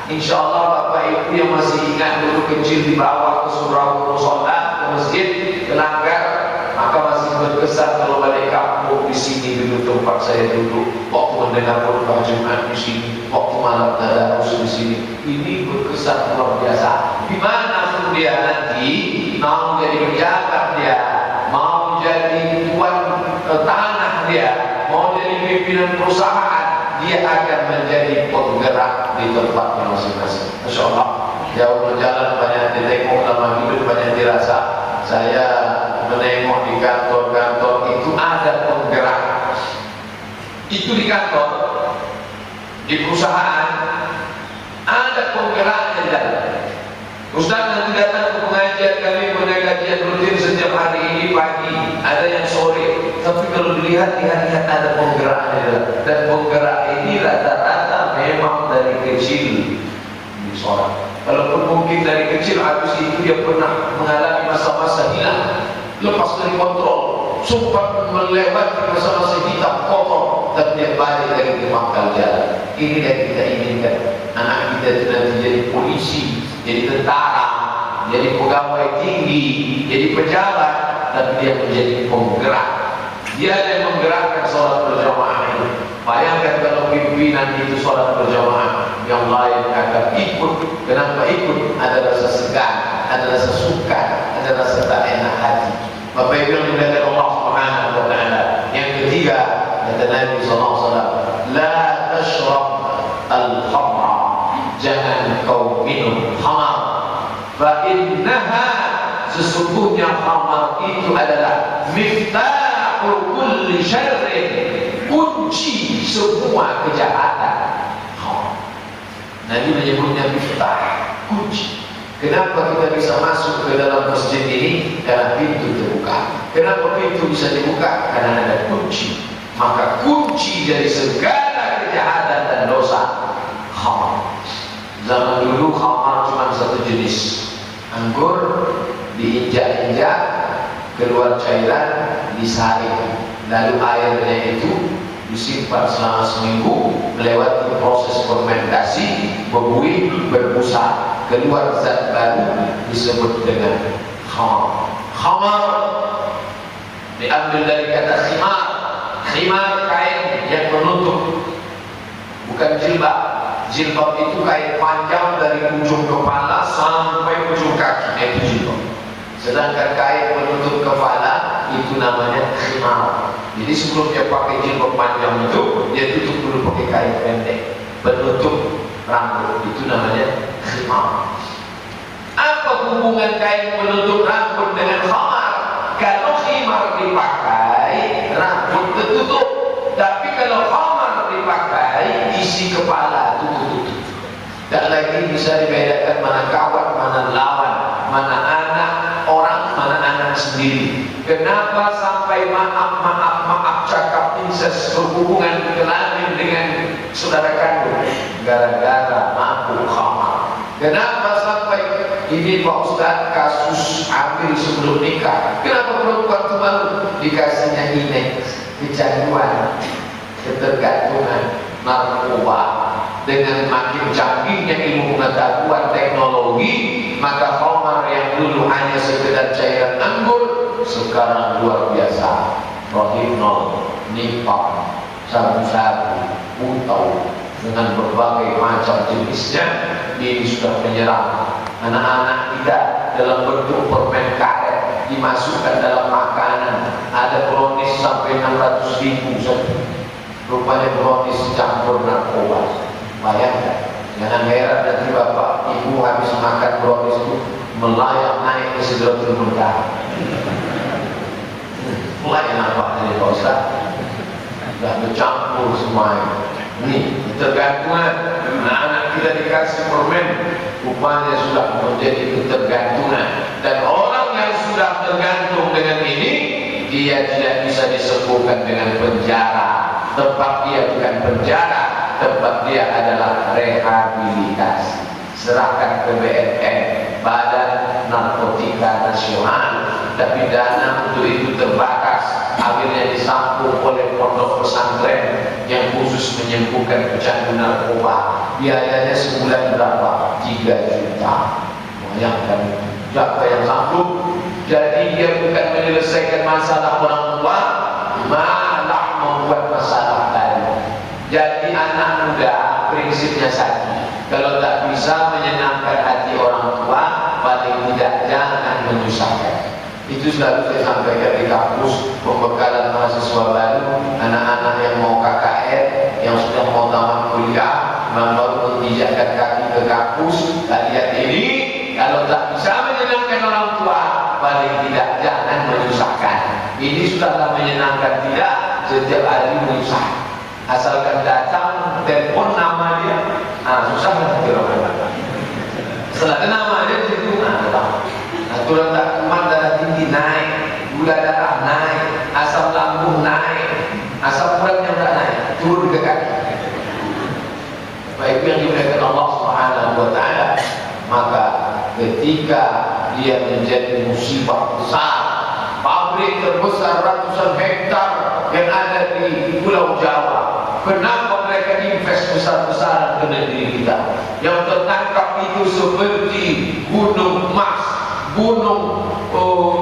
InsyaAllah Bapak Ibu yang masih ingat dulu kecil dibawa ke surau, musola, ke masjid, ke langgar, maka masih berkesan kalau balik kampung. Di sini dulu tempat saya duduk, waktu mendengar khutbah Jumat di sini, waktu malam tadarus di sini. Ini berkesan luar biasa. Di mana pun dia nanti mau jadi pejabat dia, mau jadi tuan tanah dia, mau jadi pimpinan perusahaan, dia akan menjadi penggerak di tempatnya masing-masing. Masya Allah, jauh berjalan banyak ditengok dalam hidup, banyak dirasa. Saya menengok di kantor-kantor itu ada penggerak. Itu di kantor, di perusahaan ada penggerak yang jalan. Ustaz nanti datang ke pengajian kami, pada kajian rutin setiap hari ini pagi, ada yang sore. Tapi kalau dilihat ada penggeraknya, dan penggerak ini rata-rata memang dari kecil di sholat. Walaupun mungkin dari kecil habis itu dia pernah mengalami masa-masa hilang, lepas dari kontrol, sempat melewati masa-masa hitam kotor, dan dia balik lagi ke pangkal jalan. Ini yang kita inginkan. Anak kita itu nanti jadi polisi, jadi tentara, jadi pegawai tinggi, jadi pejabat, tapi dia menjadi penggerak. Dia yang menggerakkan sholat berjamaah ini. Bayangkan kalau pimpinan itu sholat berjamaah, yang lain akan ikut. Kenapa ikut? Ada rasa segan, ada rasa suka, ada rasa tak enak hati. Bapak Ibu yang dimuliakan Allah Subhanahu wa taala. Yang ketiga, kata Nabi sallallahu alaihi wasallam, la tashrab al-khamra, jangan kau minum khamar. Fa innaha, sesungguhnya khamar itu adalah miftahul kulli syarrin, kunci semua kejahatan. Nabi menyebutnya miftah, kunci. Kenapa kita bisa masuk ke dalam masjid ini? Karena pintu terbuka. Kenapa pintu bisa dibuka? Karena ada kunci. Maka kunci dari segala kejahatan dan dosa khamar. Zaman dulu khamar cuma satu jenis, anggur diinjak-injak, keluar cairan, disaring, lalu airnya itu disimpan selama seminggu, melewati proses fermentasi, berbuih, berbusa, keluar zat baru, disebut dengan khamar. Khamar diambil dari kata khimar. Khimar kain yang menutup, bukan jilbab. Jilbab itu kain panjang dari ujung kepala sampai ujung kaki, itu jilbab. Sedangkan kain menutup kepala itu namanya khimar. Jadi sebelum dia pakai jilbab panjang itu, dia tutup dulu pakai kain pendek penutup rambut, itu namanya khimar. Apa hubungan kain penutup rambut dengan khamar? Kalau khimar dipakai, rambut tertutup. Tapi kalau khamar dipakai, isi kepala itu tutup. Tak lagi bisa dibedakan mana kawan, mana lawan, mana anak orang, mana anak sendiri. Kenapa sampai maaf cakap incest, berhubungan kelamin dengan saudara kandung? Gara-gara mabuk khamar. Kenapa sampai ini Pak Ustaz kasus hamil sebelum nikah? Kenapa perempuan itu malu? Dikasihnya inek, kecanduan, ketergantungan, narkoba. Dengan makin canggihnya ilmu pengetahuan teknologi, maka khamar yang dulu hanya sekedar cairan anggur sekarang luar biasa. Rohypnol, nipah, sabu-sabu, putau, dengan berbagai macam jenisnya, ini sudah menyerang anak-anak kita dalam bentuk permen karet, dimasukkan dalam makanan. Ada brownies sampai 600.000 saja. Rupanya brownies campur narkoba. Bayangkan, jangan heran nanti bapak ibu habis makan brownies itu melayang naik ke Sidratul Muntaha. Melayang apa dari Pak Ustaz? Sudah bercampur semuanya. Ini ketergantungan. Anak-anak kita dikasih permen, rupanya sudah menjadi ketergantungan. Dan orang yang sudah tergantung dengan ini, dia tidak bisa disembuhkan dengan penjara. Tempat dia bukan penjara, tempat dia adalah rehabilitasi. Serahkan ke BNN, Badan Narkotika Nasional. Tapi dana untuk itu terbatas, akhirnya disambung oleh pondok pesantren yang khusus menyembuhkan pecandu narkoba. Biayanya sebulan berapa? 3 juta. Bayangkan, siapa yang sanggup? Jadi dia bukan menyelesaikan masalah orang tua, malah membuat masalah baru. Jadi anak muda prinsipnya satu, kalau tak bisa menyenangkan hati orang tua, paling tidak jangan menyusahkan. Itu selalu saya sampaikan di kampus, pembekalan mahasiswa baru, anak-anak yang mau KKN, yang sudah mau tamat kuliah, yang baru menginjakkan kaki ke kampus. Lihat ini, kalau tak bisa menyenangkan orang tua, paling tidak jangan menyusahkan. Ini sudahlah menyenangkan, tidak setiap hari menyusah. Asalkan datang, telepon nama dia, susah nanti orang. Setelah nama dia, itu datang. Tulang tak kuat, darah tinggi naik, gula darah naik, asam lambung naik, asam urat yang tak naik, turun ke kaki. Baik yang dimuliakan Allah Subhanahu wa Ta'ala, maka ketika dia menjadi musibah besar, pabrik terbesar ratusan hektar yang ada di Pulau Jawa, kenapa mereka invest besar-besaran ke negeri kita? Yang tertangkap itu seperti gunung emas, gunung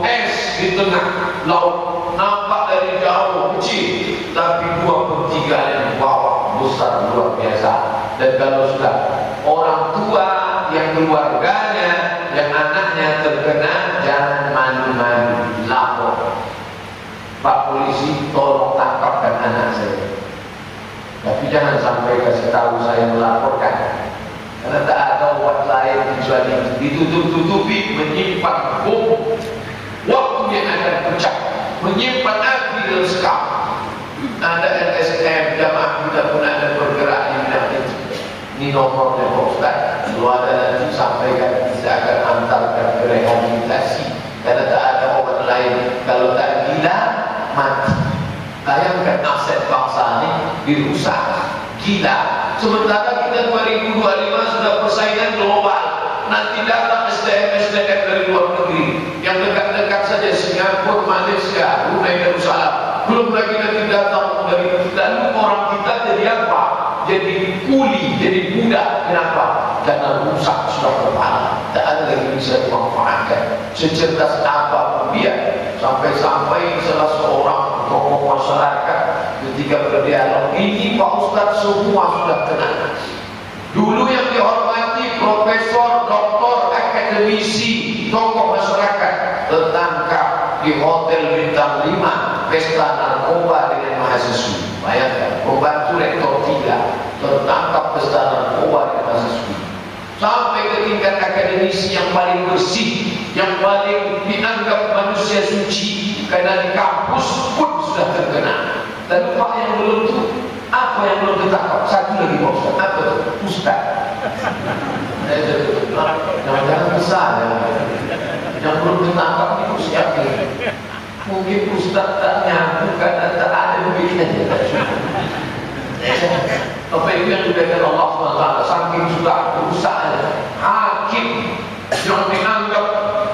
es di tengah laut, nampak dari jauh kecil, tapi 2/3 yang bawah besar luar biasa. Dan kalau sudah orang tua yang keluarganya, yang anaknya terkena, jangan malu-malu, lapor. Pak polisi, tolong tangkapkan anak saya. Tapi jangan sampai kasih tahu saya melaporkan. Karena tak ada obat lain kecuali ditutup-tutupi, menyimpan bom. Waktu yang akan pecah, menyimpan api dalam sekam. Ada LSM, jamaah kita pun ada bergerak di bidang itu. Ini nomornya Pak Ustaz. Kalau ada nanti sampaikan, kita akan antarkan ke rehabilitasi. Karena tak ada obat lain. Kalau tak gila, mati. Bayangkan aset bangsa ini dirusak. Gila. Sementara kita 2025 sudah persaingan global. Nanti datang SDM dari luar negeri. Yang dekat-dekat saja Singapura, Malaysia, Brunei Darussalam. Belum lagi nanti datang dari lalu orang kita jadi apa? Jadi kuli, jadi budak. Kenapa? Karena rusak sudah kepala. Tak ada lagi bisa dimanfaatkan. Secerdas apa pun dia. Sampai-sampai salah seorang tokoh masyarakat ketika berdialog ini, Pak Ustaz semua sudah tenang. Dulu yang dihormati profesor, doktor, akademisi, tokoh masyarakat tertangkap di hotel bintang 5 pesta narkoba dengan mahasiswi. Bayangkan, pembantu rektor 3 tertangkap pesta narkoba dengan mahasiswi. Sampai ke tingkat akademisi yang paling bersih, yang paling dianggap manusia suci, karena di kampus pun sudah terkena. Dan Pak yang belum itu, apa yang belum tertangkap? Satu lagi Pak Ustaz, apa itu? Ustaz. Jangan-jangan besar ya. Yang belum tertangkap itu siapa? Mungkin Ustaz tak nyambung karena tak ada begini aja. Apa itu yang diberikan Allah SWT? Saking sudah berusaha hakim yang dianggap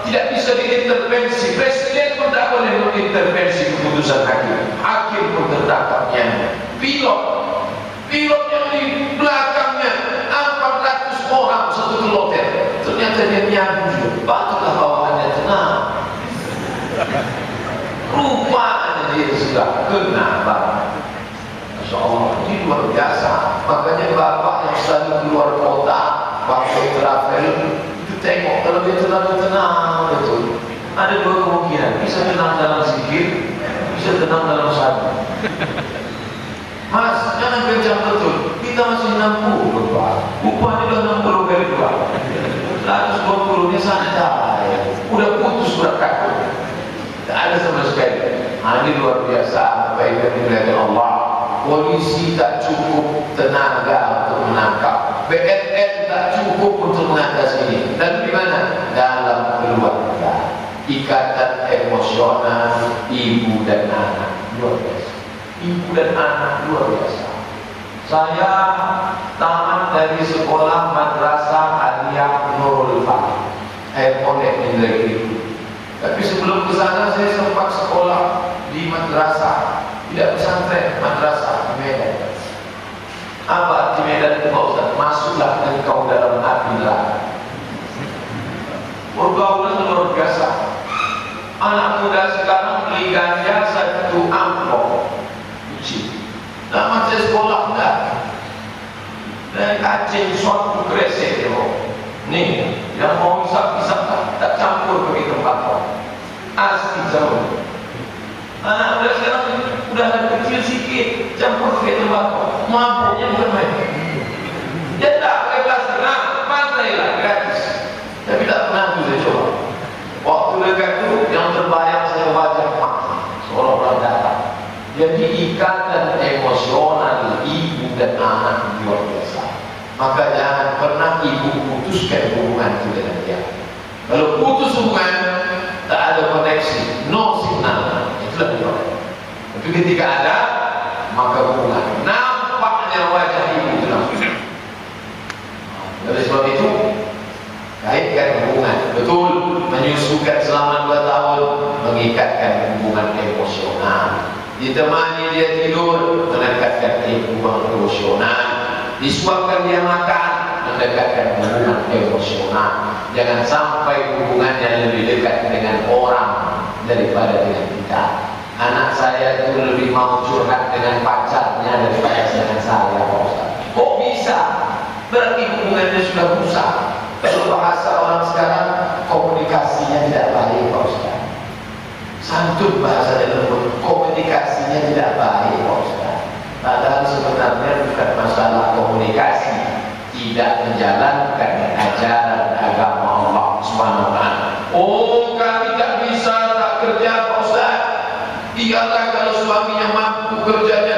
tidak bisa diintervensi. Presiden pun tak boleh mengintervensi keputusan hakim. Hakim pun tertangkapnya. Pilot yang di belakangnya 400 orang satu kloter. Ternyata dia nyambung. Patutlah bawahannya tenang. Rupanya dia sudah kena banget. Masya Allah, ini luar biasa. Makanya bapak yang selalu keluar kota, pakai travel, itu tengok kalau dia terlalu tenang betul. Ada dua kemungkinan, bisa tenang dalam zikir, bisa tenang dalam sabar. Mas, jangan kencang betul. Kita masih 60 berapa? Upahnya udah 60 kali 2. 120 nya santai. Udah putus surat kartu. Tak ada sama sekali. Ini luar biasa. Apa yang diberikan Allah. Polisi tak cukup tenaga untuk menangkap. BNN tak cukup untuk mengatasi ini. Dan di mana? Dalam keluarga. Ikatan emosional ibu dan anak luar biasa. Ibu dan anak luar biasa. Saya tamat dari sekolah Madrasah Aliyah Nurul Fatih, Pondok Negeri. Tapi sebelum ke sana saya sempat sekolah di madrasah, tidak pesantren, madrasah di Medan. Apa arti Medan itu Pak Ustaz? Masuklah engkau dalam api neraka. Pergaulan luar biasa. Anak muda sekarang beli ganja 1 amplop. Nama saya sekolah enggak. Dari Aceh suatu kresek ya Pak. Nih, yang mau isap-isap tak campur pergi tempat kau. Asli jauh. Anak muda sekarang udah kecil sikit, campur pergi tempat kau. Mabuknya bukan main. Dia tak pakai plastik, pantai lah gratis. Tapi tak pernah itu saya coba. Waktu dekat itu yang terbayang saya wajah mak, seorang orang datang. Jadi ikatan emosional ibu dan anak luar biasa. Maka jangan pernah ibu putuskan hubungan itu dengan dia. Kalau putus hubungan, tak ada koneksi, no signal, itulah dia. Tapi ketika ada, maka hubungan. Nampaknya wajah ibu itu langsung. Oleh sebab itu, kaitkan hubungan. Betul, menyusukan selama 2 tahun, mengikatkan hubungan emosional. Ditemani dia tidur, mendekatkan hubungan emosional. Disuapkan dia makan, mendekatkan hubungan emosional. Jangan sampai hubungannya lebih dekat dengan orang daripada dengan kita. Anak saya itu lebih mau curhat dengan pacarnya daripada dengan saya, Pak Ustaz. Kok bisa? Berarti hubungannya sudah rusak. Kalau bahasa orang sekarang, komunikasinya tidak baik, Pak Ustaz. Santun bahasa lembut, komunikasinya tidak baik, Pak Ustaz. Padahal sebenarnya bukan masalah komunikasi, tidak menjalankan ajaran agama Allah Subhanahu wa taala. Oh, kami tak bisa tak kerja, Pak Ustaz. Iyalah kalau suaminya mampu kerjanya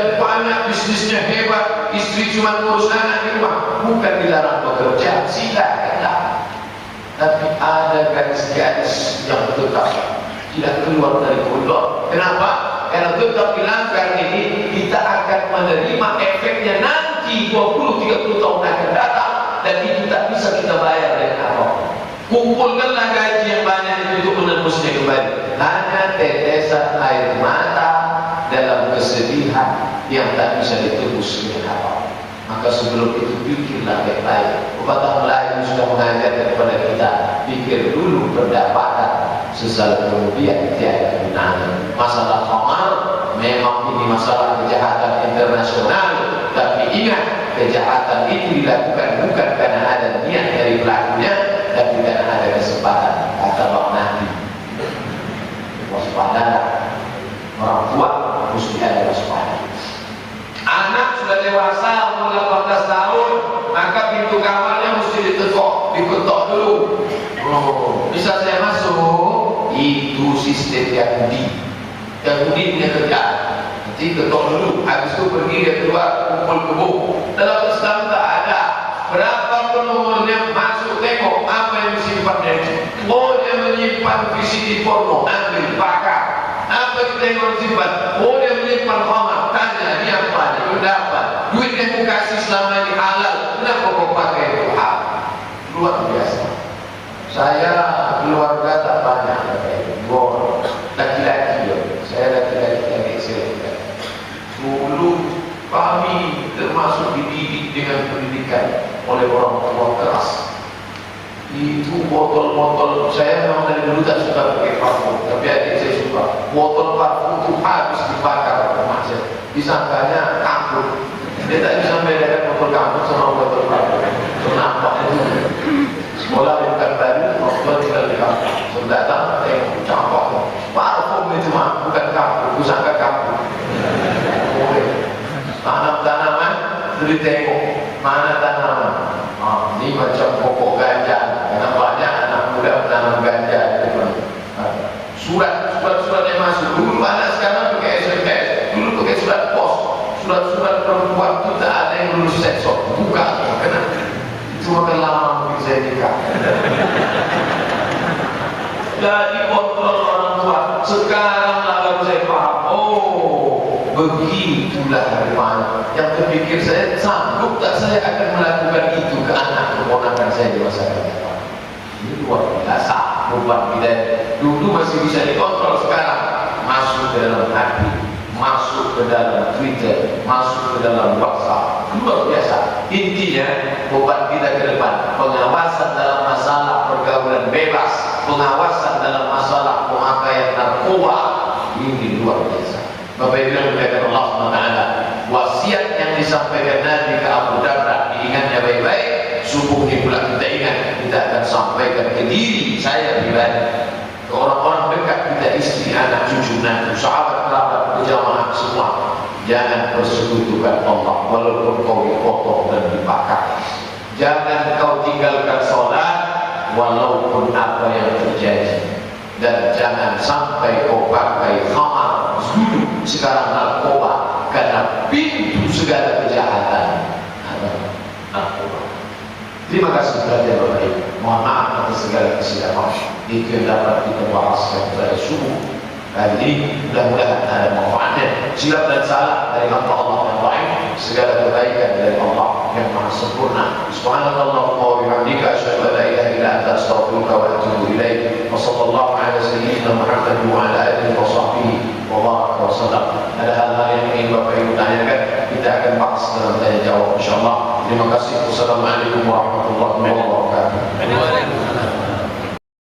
cuma ngurus anak di rumah, bukan dilarang bekerja, silakanlah. Tapi ada garis-garis yang tetap tidak keluar dari koridor. Kenapa? Karena tetap dilanggar ini, kita akan menerima efeknya nanti 20-30 tahun akan datang, dan itu tak bisa kita bayar dengan apa. Kumpulkanlah gaji yang banyak itu untuk menembusnya kembali. Hanya tetesan air mata dalam kesedihan yang tak bisa ditebus dengan apa. Maka sebelum itu pikirlah baik-baik. Pepatah Melayu sudah mengajarkan kepada kita, pikir dulu pendapatan, sesaat kemudian tiada gunanya. Masalah khamar memang ini masalah kejahatan internasional, tapi ingat, kejahatan itu dilakukan bukan karena ada niat dari pelakunya, tapi karena ada kesempatan. Kata Bang Nabi, waspadalah, orang tua mesti ada waspada. Anak sudah dewasa, umur 18 tahun, maka pintu kamarnya mesti diketok dulu. Bisa saya masuk? Itu sistem Yahudi. Yahudi punya kerja. Nanti ketok dulu, habis itu pergi dia keluar kumpul kebo. Dalam Islam tak ada. Berapapun umurnya, masuk tengok apa yang disimpannya. Oh, dia menyimpan VCD porno, ambil, bakar. Apa kita yang disimpan? Oh, dia menyimpan khamar. Tanya, ini apa? Ini berapa? Duit yang kau kasih selama ini halal, kenapa kau pakai itu hal? Luar biasa. Saya keluarga tak banyak, laki-laki. Saya laki-laki yang ekstrim. Dulu kami termasuk dididik dengan pendidikan oleh orang tua keras. Itu botol-botol, saya memang dari dulu tak suka pakai parfum, tapi adik saya suka. Botol parfum itu habis dibakar rumah saya. Disangkanya kampung. Dia tak bisa membedakan botol kampung sama botol parfum. Kenapa itu? Sekolah di Pekanbaru, waktu tinggal di kampung. Sudah datang, tengok campak. Parfum itu mah bukan kampung, kusangka kampung. Tanam-tanaman itu ditengok mana tanaman. Ini macam pokok ganja, karena banyak anak muda menanam ganja. Surat yang masuk dulu, anak sekarang pakai SMS, dulu pakai surat pos. Surat-surat perempuan itu tak ada yang lulus sensor, buka. Karena itu makan lama mungkin saya nikah. Jadi kontrol orang tua. Sekarang lah baru saya paham. Oh, begitulah bagaimana. Yang terpikir saya, sanggup tak saya akan melakukan itu ke anak keponakan saya di masa akan datang. Ini luar biasa. Beban kita dulu masih bisa dikontrol, sekarang masuk ke dalam hati, masuk ke dalam Twitter, masuk ke dalam WhatsApp. Luar biasa. Intinya beban kita ke depan, pengawasan dalam masalah pergaulan bebas, pengawasan dalam masalah pemakaian narkoba, ini luar biasa. Bapak Ibu yang dimuliakan Allah SWT, wasiat yang disampaikan Nabi ke Abu Darda diingatnya baik-baik. Subuh ini pula kita ingat, kita akan sampaikan ke diri saya pribadi, ke orang-orang dekat kita, istri, anak, cucu, nanti, sahabat, kerabat, berjamaah semua. Jangan persekutukan Allah walaupun kau dipotong dan dibakar. Jangan kau tinggalkan sholat walaupun apa yang terjadi. Dan jangan sampai kau pakai khamar, duduk sekarang narkoba, karena pintu segala kejahatan adalah narkoba. Terima kasih belajar Bapak Ibu. Mohon maaf atas segala kesilapan. Itu yang dapat kita bahas pada subuh kali ini. Mudah-mudahan ada manfaatnya. Silap dan salah dari hamba Allah yang baik, segala kebaikan dari Allah yang maha sempurna. Subhanallah wa bihamdika, asyhadu an la ilaha illa anta, astaghfiruka wa atubu ilaik. Wa sallallahu ala sayyidina Muhammad wa ala alihi wa sahbihi wa baraka wa sallam. Ada hal-hal yang ingin Bapak Ibu tanyakan, kita akan bahas dalam tanya jawab insyaallah. Terima kasih. Wassalamualaikum warahmatullahi wabarakatuh.